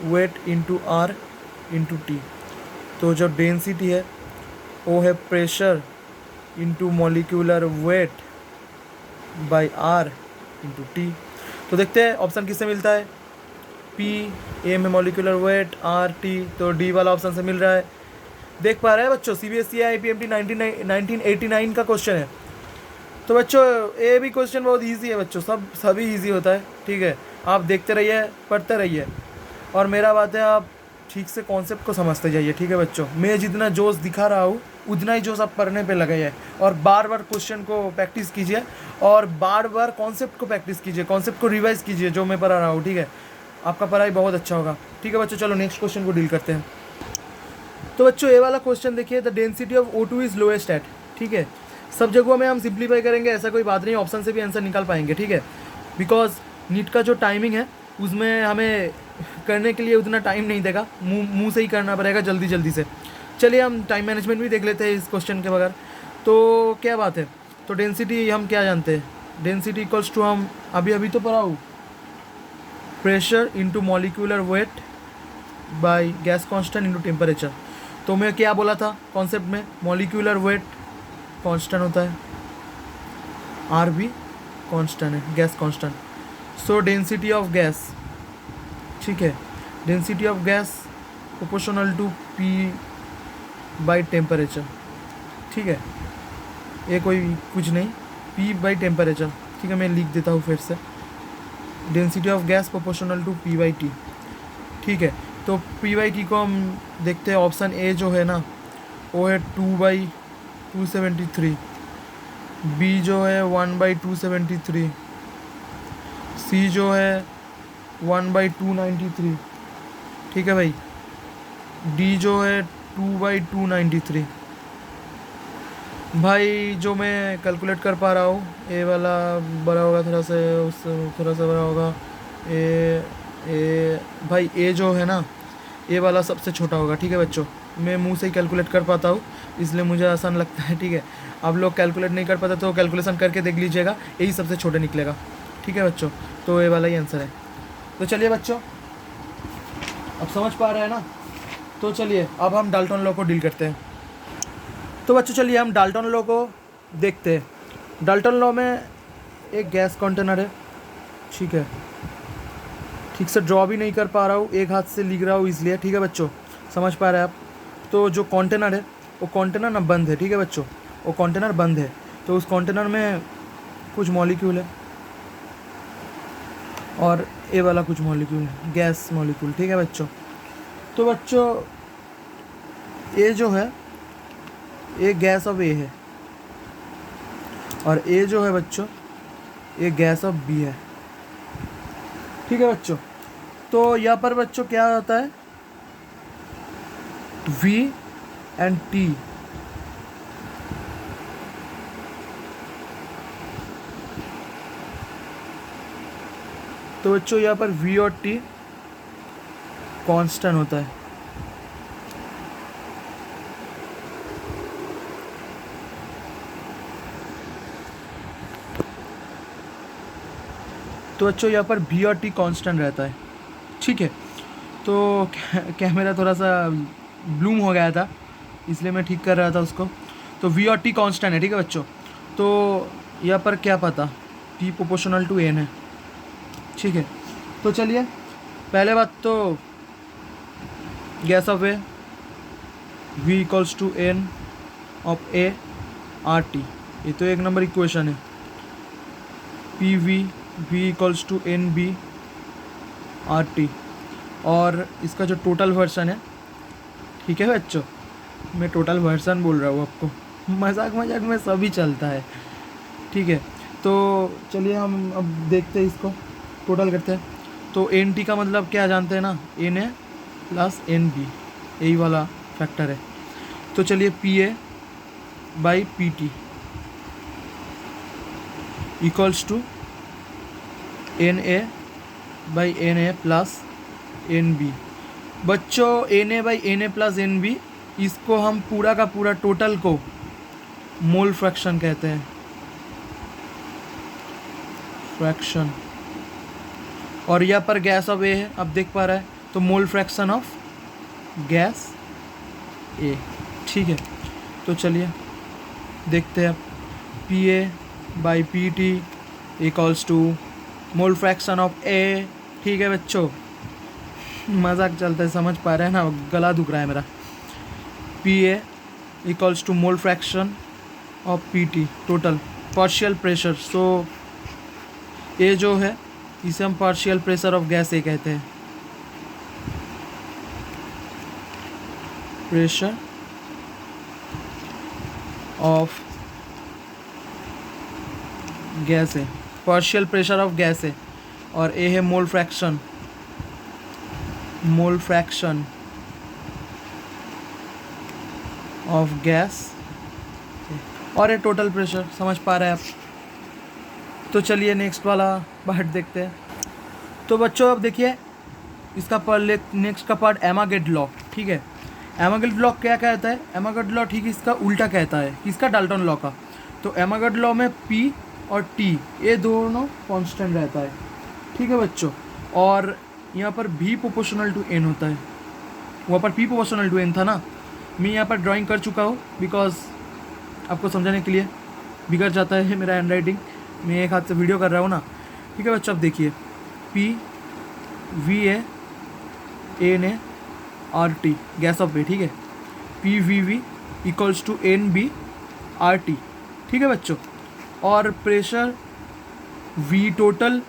weight into R into T। तो जो डेंसिटी है वो है pressure into molecular weight by R into T। तो देखते हैं ऑप्शन किससे मिलता है, P, A में मॉलिक्यूलर वेट, R, T, तो D वाला ऑप्शन से मिल रहा है। देख पा रहे हैं बच्चों, CBSE IPMT 1989 का क्वेश्चन है। तो बच्चों ये भी क्वेश्चन बहुत इजी है बच्चों, सभी इजी होता है, ठीक है। आप देखते रहिए, पढ़ते रहिए, और मेरा बात है आप ठीक से कॉन्सेप्ट को समझते जाइए, ठीक है बच्चों। मैं जितना जोश दिखा रहा हूँ उतना ही जोश आप पढ़ने पे लगे है, और बार बार क्वेश्चन को प्रैक्टिस कीजिए, और बार बार कॉन्सेप्ट को प्रैक्टिस कीजिए, कॉन्सेप्ट को रिवाइज कीजिए जो मैं पढ़ा रहा हूँ, ठीक है। आपका पढ़ाई बहुत अच्छा होगा, ठीक है बच्चों। चलो नेक्स्ट क्वेश्चन को डील करते हैं। तो बच्चों ये वाला क्वेश्चन देखिए, the density of O2 is lowest at, ठीक है। सब जगहों में हम सिंप्लीफाई करेंगे, ऐसा कोई बात नहीं, ऑप्शन से भी आंसर निकाल पाएंगे, ठीक है। बिकॉज नीट का जो टाइमिंग है उसमें हमें करने के लिए उतना टाइम नहीं देगा, मुंह से ही करना पड़ेगा जल्दी से। चलिए हम टाइम मैनेजमेंट भी देख लेते हैं इस क्वेश्चन के बगैर। तो क्या बात है, तो डेंसिटी हम क्या जानते हैं, डेंसिटी इक्वल्स टू, हम अभी तो पढ़ा हूँ, pressure into molecular weight by gas constant into temperature. तो मैं क्या बोला था कॉन्सेप्ट में, मॉलिक्यूलर वेट कांस्टेंट होता है, आर भी कांस्टेंट है, gas constant. So density of gas, ठीक है, density of gas proportional to P by temperature, ठीक है। ये कोई कुछ नहीं, P बाई टेम्परेचर, ठीक है। मैं लिख देता हूँ फिर से, density of gas proportional to P by T, ठीक है। तो P बाई T को हम देखते हैं, ऑप्शन ए जो है ना वो है 2/273, B जो है 1/273, C जो है 1/293, ठीक है भाई, D जो है 2/293। भाई जो मैं कैलकुलेट कर पा रहा हूँ, ए वाला बड़ा होगा थोड़ा सा, उससे थोड़ा सा बड़ा होगा, ए भाई ए जो है ना, ए वाला सबसे छोटा होगा, ठीक है बच्चों। मैं मुंह से ही कैलकुलेट कर पाता हूँ इसलिए मुझे आसान लगता है, ठीक है। आप लोग कैलकुलेट नहीं कर पाते तो कैलकुलेशन करके देख लीजिएगा, यही सबसे छोटे निकलेगा, ठीक है बच्चों। तो ये वाला ही आंसर है। तो चलिए बच्चों, अब समझ पा रहे हैं ना, तो चलिए अब हम डाल्टन लॉ को डील करते हैं। तो बच्चों चलिए हम डाल्टन लॉ को देखते हैं। डाल्टन लॉ में एक गैस कंटेनर है, ठीक है, ठीक से ड्रॉ भी नहीं कर पा रहा हूँ, एक हाथ से लिख रहा हूँ इसलिए, ठीक है बच्चों, समझ पा रहे हैं आप। तो जो कंटेनर है वो कंटेनर ना बंद है, ठीक है बच्चों, वो कंटेनर बंद है। तो उस कंटेनर में कुछ मॉलिक्यूल है और ए वाला कुछ मॉलिक्यूल है, गैस मॉलिक्यूल, ठीक है बच्चों। तो बच्चों ए जो है, ये गैस ऑफ ए है, और ए जो है बच्चों, ये गैस ऑफ बी है, ठीक है बच्चों। तो यहाँ पर बच्चों क्या होता है, V एंड T तो बच्चों यहाँ पर V और T कांस्टेंट होता है। तो बच्चों यहाँ पर V और T कांस्टेंट रहता है, ठीक है। तो कैमरा थोड़ा सा ब्लूम हो गया था, इसलिए मैं ठीक कर रहा था उसको। तो V और T कांस्टेंट है, ठीक है बच्चों। तो यहाँ पर क्या पता, T प्रोपोर्शनल टू N है, ठीक है। तो चलिए पहले बात तो gas of A V equals to N of A R T, ये तो एक नंबर इक्वेशन है। P V V equals to N B R T, और इसका जो टोटल वर्सन है, ठीक है बच्चों, मैं टोटल वर्सन बोल रहा हूँ आपको, मजाक मजाक में सभी चलता है, ठीक है। तो चलिए हम अब देखते हैं, इसको टोटल करते हैं। तो एन टी का मतलब क्या जानते हैं ना, N A plus N B, यही वाला फैक्टर है। तो चलिए P A by P T equals to N A by N A plus N B. बच्चों N A by N A plus N B, इसको हम पूरा का पूरा टोटल को मोल फ्रैक्शन कहते हैं, फ्रैक्शन। और यहाँ पर गैस ऑफ ए है, अब देख पा रहा है, तो mole fraction of gas A, ठीक है। तो चलिए देखते हैं अब, P A by P T equals to mole fraction of A, ठीक है बच्चों, मजाक चलता है, समझ पा रहे हैं ना, गला दुख रहा है मेरा। P A equals to mole fraction of P T, total partial pressure. So A जो है इसे हम partial pressure of gas A कहते हैं, प्रेशर ऑफ गैस है, पार्शियल प्रेशर ऑफ गैस है। और ए है mole fraction, mole fraction of gas, और ये टोटल प्रेशर, समझ पा रहे हैं आप। तो चलिए नेक्स्ट वाला पार्ट देखते हैं। तो बच्चों अब देखिए इसका नेक्स्ट का पार्ट एमागेट लॉ, ठीक है। एमागेट लॉ क्या कहता है, एमागेट लॉ ठीक इसका उल्टा कहता है, किसका, डाल्टन लॉ का। तो एमागेट लॉ में P और T ये दोनों कांस्टेंट रहता है, ठीक है बच्चों। और यहाँ पर V प्रोपोर्शनल टू N होता है, वहाँ पर P प्रोपोर्शनल टू N था ना, मैं यहाँ पर ड्राइंग कर चुका हूँ, बिकॉज आपको समझाने के लिए बिगड़ जाता है मेरा हैंड राइटिंग, मैं एक हाथ से वीडियो कर रहा हूँ ना, ठीक है बच्चों। अब देखिए P V A N A R T, gas of A, ठीक है। P V V equals to N B R T, ठीक है बच्चों। और pressure V total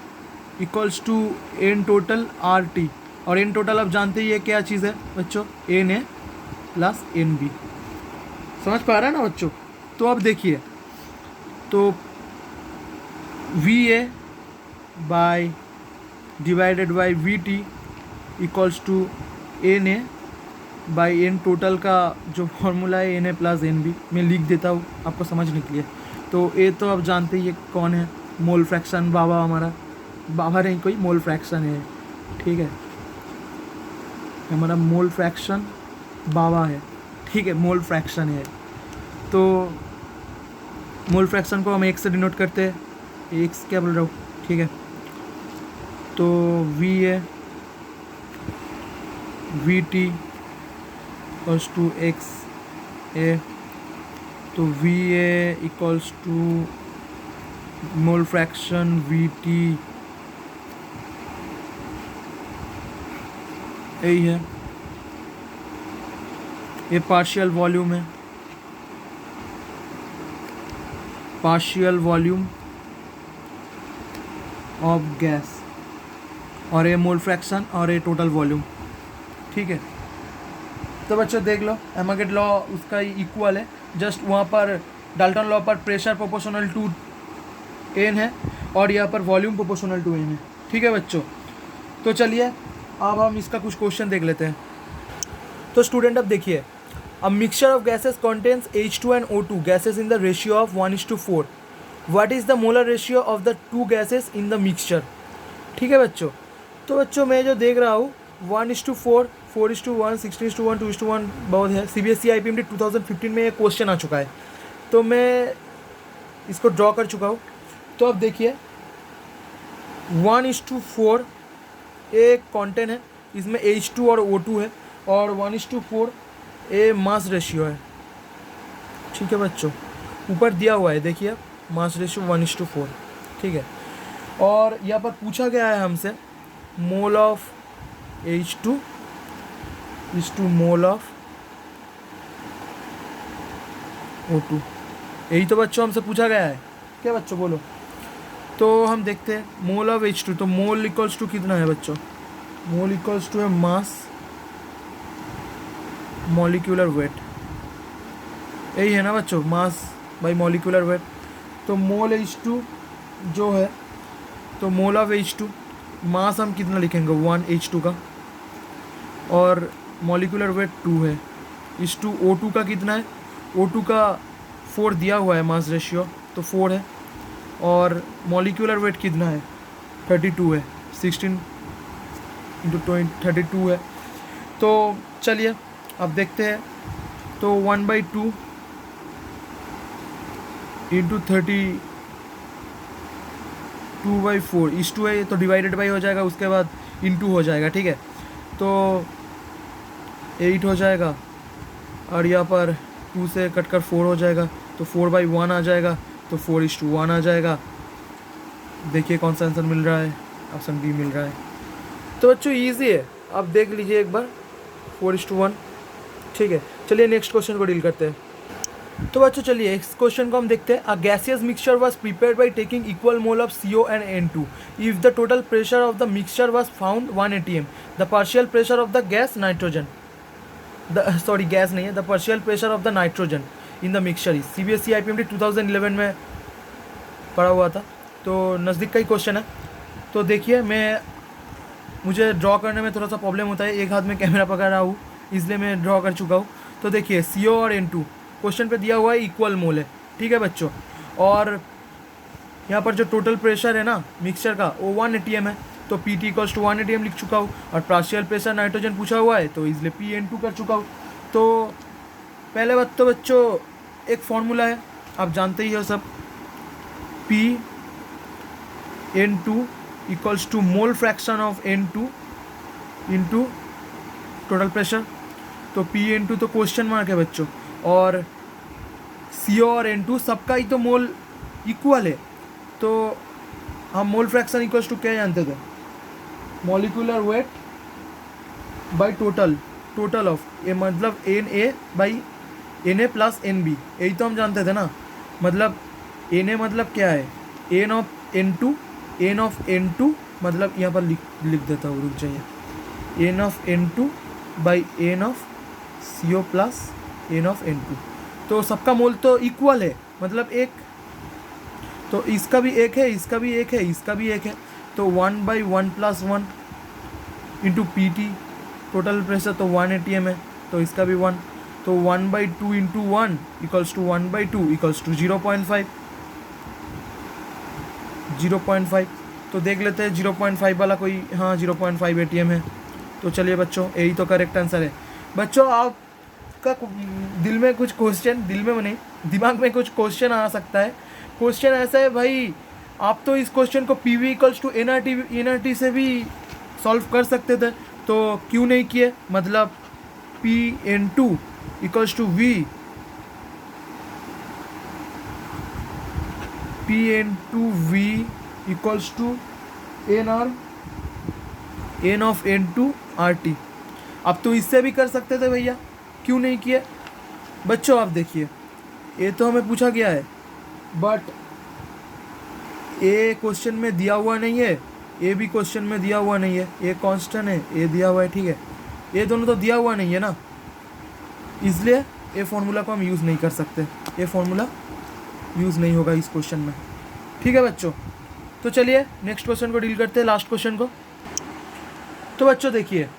equals to N total R T, और एन टोटल आप जानते ही है क्या चीज़ है बच्चों, N A plus N B, समझ पा रहा है ना बच्चों। तो अब देखिए, तो V A by divided by V T equals to N A by N total का जो फॉर्मूला है N A plus N B, मैं लिख देता हूँ आपको समझने के लिए। तो ए तो आप जानते ही है कौन है, मोल फ्रैक्शन, बाबा हमारा, बाबा नहीं कोई, मोल फ्रैक्शन है, ठीक है, हमारा मोल फ्रैक्शन बाबा है, ठीक है, मोल फ्रैक्शन है। तो मोल फ्रैक्शन को हम एक से डिनोट करते हैं, एक क्या बोल रहा हूँ, ठीक है। तो V A V T equals to X A, तो V A equals to mole fraction V T, यही है, ये पार्शियल वॉल्यूम है, पार्शियल वॉल्यूम ऑफ गैस, और ये मोल फ्रैक्शन, और ये टोटल वॉल्यूम, ठीक है। तो बच्चों देख लो, एमागेट लॉ उसका इक्वल है, जस्ट वहाँ पर डाल्टन लॉ पर प्रेशर प्रोपोर्शनल टू एन है, और यहाँ पर वॉल्यूम प्रोपोर्शनल टू एन है, ठीक है बच्चों। तो चलिए अब हम इसका कुछ क्वेश्चन देख लेते हैं। तो स्टूडेंट अब देखिए, अ mixture of gases contains H2 and O2 gases in the ratio of 1:4. What is the molar ratio of the two gases in the mixture? ठीक है बच्चों। तो बच्चों मैं जो देख रहा हूँ 1:4, 4:1, 16:1, 2:1 बहुत है। CBSE IPMT 2015 में ये क्वेश्चन आ चुका है, तो मैं इसको ड्रॉ कर चुका हूँ। तो अब देखिए 1:4 एक कॉन्टेंट है, इसमें H2 और O2 है, और 1:4 ए मास रेशियो है। ठीक है बच्चों, ऊपर दिया हुआ है देखिए मास रेशियो 1:4। ठीक है, और यहाँ पर पूछा गया है हमसे mole of H2 is two mole of O2। यही तो बच्चों हमसे पूछा गया है, क्या बच्चों बोलो। तो हम देखते हैं मोल ऑफ H2, तो मोल इक्वल्स टू कितना है बच्चों, मोल इक्वल्स टू है मास मॉलिक्यूलर वेट, यही है ना बच्चों, मास बाई मॉलिक्यूलर वेट। तो मोल H2 जो है, तो मोल ऑफ H2 मास हम कितना लिखेंगे 1 H2 का, और मॉलिक्यूलर वेट 2 है। H2 O2 का कितना है, O2 का 4 दिया हुआ है मास रेशियो, तो 4 है, और मॉलिक्यूलर वेट कितना है 32 है, 16 इंटू 32 है। तो चलिए अब देखते हैं, तो 1/2 इंटू 32/4 H2 है, तो डिवाइडेड बाई हो जाएगा, उसके बाद इंटू हो जाएगा। ठीक है, तो 8 हो जाएगा, और यहाँ पर 2 से कट कर 4 हो जाएगा, तो 4/1 आ जाएगा, तो 4:1 आ जाएगा। देखिए कौन सा आंसर मिल रहा है, ऑप्शन बी मिल रहा है। तो बच्चों ईजी है, आप देख लीजिए एक बार 4:1। ठीक है, चलिए नेक्स्ट क्वेश्चन को डील करते हैं। तो बच्चों चलिए इस क्वेश्चन को हम देखते हैं। अ gaseous mixture was prepared by taking equal mole of CO and N2 if the total pressure of the mixture was found 1 atm, the partial pressure of the gas nitrogen, gas नहीं है, the partial pressure of the nitrogen in the mixture is. CBSE IPMT 2011 में पढ़ा हुआ था, तो नज़दीक का ही question है। तो देखिए मुझे ड्रॉ करने में थोड़ा सा प्रॉब्लम होता है, एक हाथ में कैमरा पकड़ रहा हूँ, इसलिए मैं ड्रॉ कर चुका हूँ। तो देखिए CO और N2 क्वेश्चन पे दिया हुआ है इक्वल मोल है। ठीक है बच्चों, और यहाँ पर जो टोटल प्रेशर है ना मिक्सचर का वो 1 atm है, तो PT इक्वल्स टू 1 atm लिख चुका हूँ, और पार्शियल प्रेशर नाइट्रोजन पूछा हुआ है, तो इसलिए PN2 कर चुका हूँ। तो पहले बात तो बच्चों एक फॉर्मूला है, आप जानते ही हो सब, PN2 equals to mole fraction of N2 into total pressure. तो PN2 तो क्वेश्चन मार्क है बच्चों, और CO और N2 सबका ही तो मोल इक्वल है, तो हम मोल फ्रैक्शन इक्वल्स टू क्या जानते थे, molecular weight by total of A, मतलब Na बाई Na प्लस NB, यही तो हम जानते थे ना। मतलब Na मतलब क्या है, N ऑफ N2 मतलब यहाँ पर लिख देता हूँ, रुक जाइए, N of N2 by N of CO plus N of N2। तो सबका मोल तो इक्वल है, मतलब एक, तो इसका भी एक है, इसका भी एक है, इसका भी एक है, तो 1/1 + 1 इंटू PT टोटल प्रेशर तो 1 atm है, तो इसका भी 1, तो 1/2 into 1 equals to 1/2 equals to 0.5। तो देख लेते हैं 0.5 वाला कोई, हाँ 0.5 atm है। तो चलिए बच्चों यही तो करेक्ट आंसर है। बच्चों आपका दिल में कुछ क्वेश्चन, दिल में नहीं दिमाग में कुछ क्वेश्चन आ सकता है। क्वेश्चन ऐसा है भाई, आप तो इस क्वेश्चन को PV इक्वल्स टू NRT से भी सॉल्व कर सकते थे, तो क्यों नहीं किए। मतलब PN2 equals to PN2V equals to N of N2 RT। अब तो इससे भी कर सकते थे भैया, क्यों नहीं किए। बच्चों आप देखिए, ये तो हमें पूछा गया है, बट ये क्वेश्चन में दिया हुआ नहीं है, ये भी क्वेश्चन में दिया हुआ नहीं है, ये कांस्टेंट है, ये दिया हुआ है। ठीक है, ये दोनों तो दिया हुआ नहीं है ना, इसलिए ये फॉर्मूला को हम यूज़ नहीं कर सकते, ये फॉर्मूला यूज़ नहीं होगा इस क्वेश्चन में। ठीक है बच्चों, तो चलिए नेक्स्ट क्वेश्चन को डील करते हैं, लास्ट क्वेश्चन को। तो बच्चों देखिए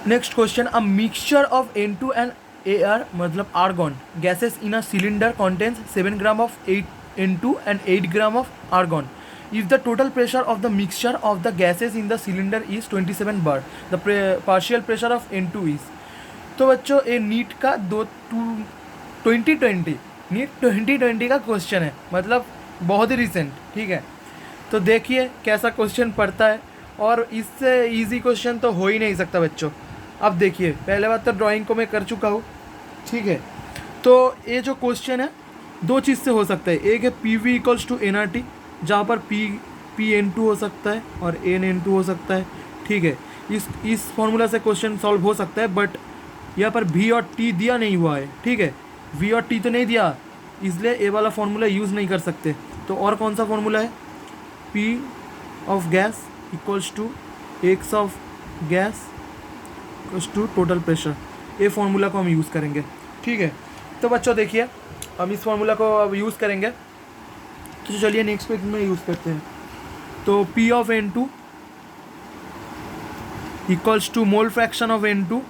next question, a mixture of N2 and Ar मतलब argon gases in a cylinder contains 7 gram of N2 and 8 gram of argon if the total pressure of the mixture of the gases in the cylinder is 27 bar, the partial pressure of N2 is. तो बच्चों ये NEET का 2020 NEET 2020 का question है, मतलब बहुत ही recent, ठीक है। तो देखिए कैसा क्वेश्चन पड़ता है, और इससे इजी क्वेश्चन तो हो ही नहीं सकता बच्चों। अब देखिए, पहले बात तो ड्राइंग को मैं कर चुका हूँ, ठीक है। तो ये जो क्वेश्चन है दो चीज़ से हो सकता है, एक है PV इक्वल्स टू NRT, जहाँ पर PN2 हो सकता है और NN2 हो सकता है, ठीक है। इस फॉर्मूला से क्वेश्चन सॉल्व हो सकता है, बट यहाँ पर V और T दिया नहीं हुआ है, ठीक है। V और T तो नहीं दिया, इसलिए ये वाला फार्मूला यूज़ नहीं कर सकते। तो और कौन सा फार्मूला है, P of gas equals to X of gas equals to total pressure, ये फार्मूला को हम यूज़ करेंगे, ठीक है। तो बच्चों देखिए, हम इस फार्मूला को अब यूज़ करेंगे, तो चलिए नेक्स्ट पेज में यूज़ करते हैं। तो P of N2 equals to mole fraction of N2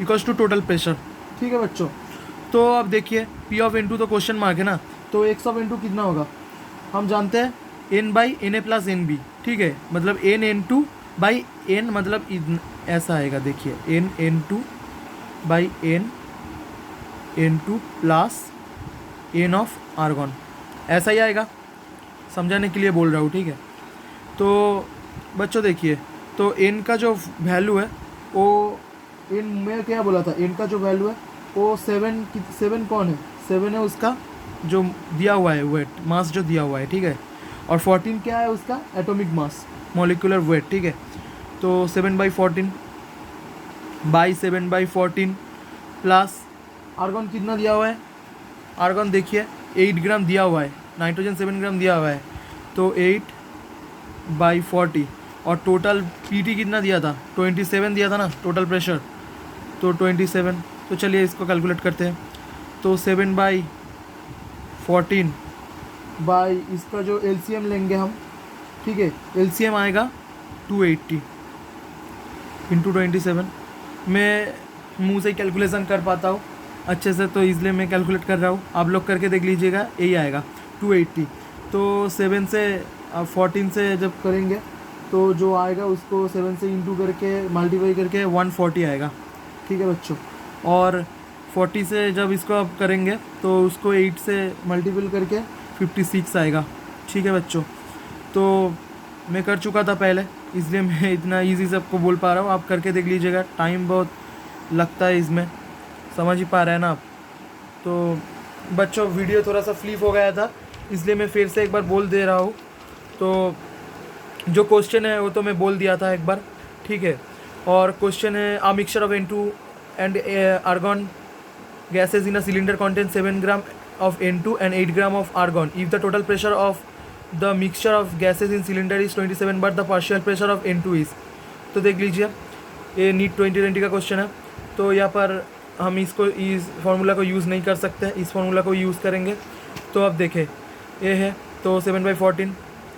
equals to total pressure, ठीक है बच्चों। तो अब देखिए, P ऑफ N2 तो क्वेश्चन मार्क है ना, तो X ऑफ N2 कितना होगा, हम जानते हैं N/Na प्लस NB, ठीक है। मतलब NN2/N, मतलब ऐसा आएगा, देखिए NN2/N2 plus N of argon, ऐसा ही आएगा, समझाने के लिए बोल रहा हूँ, ठीक है। तो बच्चों देखिए, तो N का जो वैल्यू है वो, N में क्या बोला था, N का जो वैल्यू है वो 7 कौन है, 7 है उसका जो दिया हुआ है वेट, मास जो दिया हुआ है, ठीक है। और 14 क्या है उसका, एटॉमिक मास, मॉलिक्यूलर वेट, ठीक है। तो 7/14 प्लस आर्गन कितना दिया हुआ है, आर्गन देखिए 8 ग्राम दिया हुआ है, नाइट्रोजन 7 ग्राम दिया हुआ है, तो 8/40, और टोटल PT कितना दिया था, 27 दिया था ना टोटल प्रेशर, तो 27। तो चलिए इसको कैलकुलेट करते हैं। तो 7/14 बाई इसका जो LCM लेंगे हम, ठीक है, LCM आएगा 280 इंटू 27। मैं मुँह से कैलकुलेशन कर पाता हूँ अच्छे से, तो इसलिए मैं कैलकुलेट कर रहा हूँ, आप लोग करके देख लीजिएगा, यही आएगा 280। तो 7 से 14 से जब करेंगे तो जो आएगा उसको 7 से इंटू करके मल्टीप्लाई करके 140 आएगा, ठीक है बच्चों। और 40 से जब इसको आप करेंगे तो उसको 8 से मल्टीपल करके 56 आएगा, ठीक है बच्चों। तो मैं कर चुका था पहले, इसलिए मैं इतना इजी से आपको बोल पा रहा हूँ, आप करके देख लीजिएगा, टाइम बहुत लगता है इसमें, समझ ही पा रहे हैं ना आप। तो बच्चों वीडियो थोड़ा सा फ्लिप हो गया था, इसलिए मैं फिर से एक बार बोल दे रहा हूँ। तो जो क्वेश्चन है वो तो मैं बोल दिया था एक बार, ठीक है। और क्वेश्चन है, a mixture of N2 and argon gases in a cylinder contains 7 gram of N2 and 8 gram of argon. If the total pressure of the mixture of gases in cylinder is 27 but the partial pressure of N2 is, तो देख लीजिए ये NEET 2020 का question है। तो यहाँ पर हम इसको इस फार्मूला को यूज़ नहीं कर सकते, इस फार्मूला को यूज़ करेंगे। तो अब देखें ये है, तो 7/14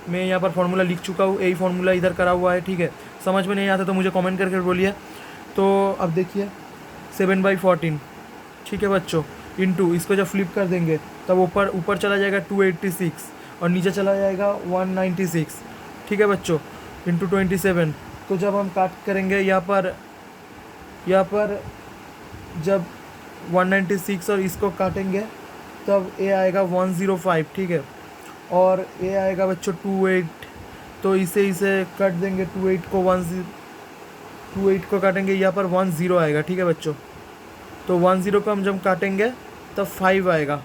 मैं यहाँ पर फार्मूला लिख चुका हूँ, यही फार्मूला इधर करा हुआ है, ठीक है। समझ में नहीं आता तो मुझे कमेंट करके बोलिए। तो अब देखिए 7/14, ठीक है बच्चों, इंटू इसको जब फ्लिप कर देंगे तब ऊपर चला जाएगा 286 और नीचे चला जाएगा 196, ठीक है बच्चों, इंटू 27। तो जब हम काट करेंगे यहाँ पर जब 196 और इसको काटेंगे तब ये आएगा 105, ठीक है। और ये आएगा बच्चों 28, तो इसे काट देंगे, 28 को काटेंगे, यहाँ पर 10 आएगा, ठीक है बच्चों। तो 10 को हम जब काटेंगे तब 5 आएगा,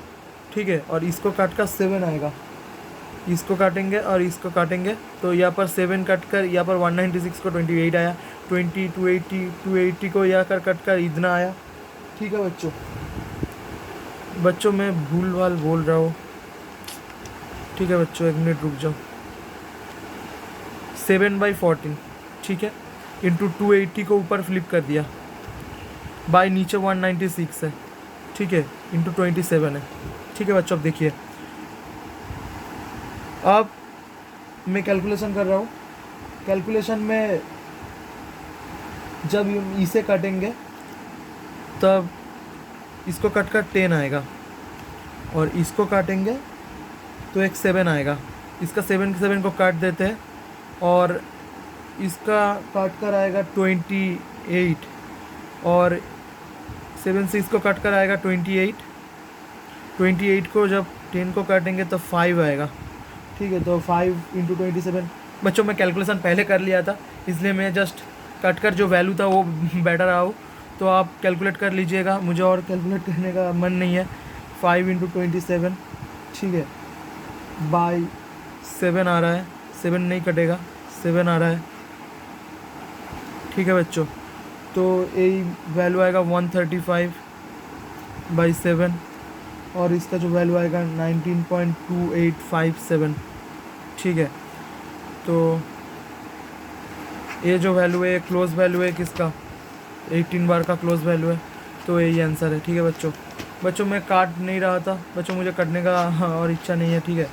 ठीक है। और इसको काट कर 7 आएगा, इसको काटेंगे और इसको काटेंगे, तो यहाँ पर 7 कट कर यहाँ पर 196 को 28 आया, 280 को यहाँ कर कट कर इतना आया, ठीक है बच्चों। मैं भूल भाल बोल रहा हूँ, ठीक है बच्चों, 1 मिनट रुक जाओ। 7/14, ठीक है, इंटू 280 को ऊपर फ्लिप कर दिया, बाई नीचे 196 है, ठीक है, इंटू 27 है, ठीक है बच्चों। अब देखिए, अब मैं कैलकुलेशन कर रहा हूँ, कैलकुलेशन में जब इसे काटेंगे तब इसको कट कर 10 आएगा और इसको काटेंगे तो एक 7 आएगा, इसका 7 को काट देते हैं और इसका काट कर आएगा 28 और 7 से इसको काट कर आएगा 28। 28 को जब 10 को काटेंगे तो 5 आएगा। ठीक है, तो 5 × 27। बच्चों मैं कैलकुलेशन पहले कर लिया था, इसलिए मैं जस्ट कट कर जो वैल्यू था वो बैठा रहा हूँ, तो आप कैलकुलेट कर लीजिएगा, मुझे और कैलकुलेट करने का मन नहीं है। 5 × 27, ठीक है, बाई 7 आ रहा है, 7 नहीं कटेगा, 7 आ रहा है। ठीक है बच्चों, तो यही वैल्यू आएगा 135/7 और इसका जो वैल्यू आएगा 19.2857। ठीक है, तो ये जो वैल्यू है क्लोज वैल्यू है किसका, 18 बार का क्लोज वैल्यू है, तो यही आंसर है। ठीक है बच्चों मैं काट नहीं रहा था बच्चों, मुझे कटने का और इच्छा नहीं है। ठीक है,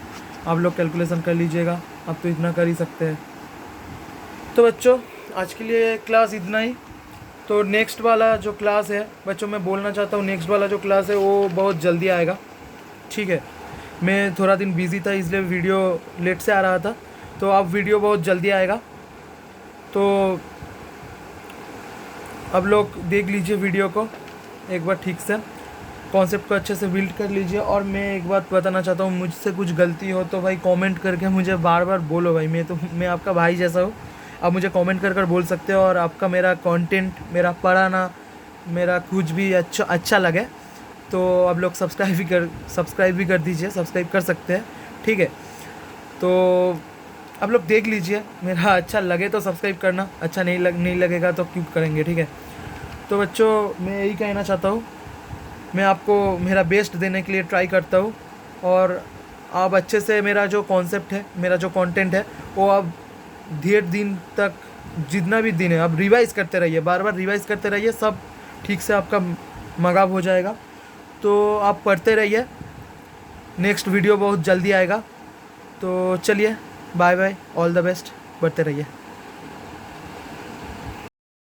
आप लोग कैलकुलेशन कर लीजिएगा, आप तो इतना कर ही सकते हैं। तो बच्चों आज के लिए क्लास इतना ही। तो नेक्स्ट वाला जो क्लास है बच्चों, मैं बोलना चाहता हूँ नेक्स्ट वाला जो क्लास है वो बहुत जल्दी आएगा। ठीक है, मैं थोड़ा दिन बिज़ी था इसलिए वीडियो लेट से आ रहा था, तो अब वीडियो बहुत जल्दी आएगा। तो अब लोग देख लीजिए वीडियो को एक बार ठीक से, कॉन्सेप्ट को अच्छे से बिल्ड कर लीजिए। और मैं एक बात बताना चाहता हूँ, मुझसे कुछ गलती हो तो भाई कमेंट करके मुझे बार बार बोलो भाई, मैं आपका भाई जैसा हूँ, आप मुझे कमेंट कर बोल सकते हो। और आपका मेरा कंटेंट, मेरा पढ़ाना, मेरा कुछ भी अच्छा लगे तो आप लोग सब्सक्राइब भी कर दीजिए, सब्सक्राइब कर सकते हैं। ठीक है, तो आप लोग देख लीजिए, मेरा अच्छा लगे तो सब्सक्राइब करना, अच्छा नहीं लगेगा तो क्यों करेंगे। ठीक है, तो बच्चों मैं यही कहना चाहता हूँ, मैं आपको मेरा बेस्ट देने के लिए ट्राई करता हूँ। और आप अच्छे से मेरा जो कॉन्सेप्ट है, मेरा जो कंटेंट है वो आप धीरे दिन तक, जितना भी दिन है आप रिवाइज़ करते रहिए, बार बार रिवाइज़ करते रहिए, सब ठीक से आपका मगाव हो जाएगा। तो आप पढ़ते रहिए, नेक्स्ट वीडियो बहुत जल्दी आएगा। तो चलिए bye bye, all the best, पढ़ते रहिए।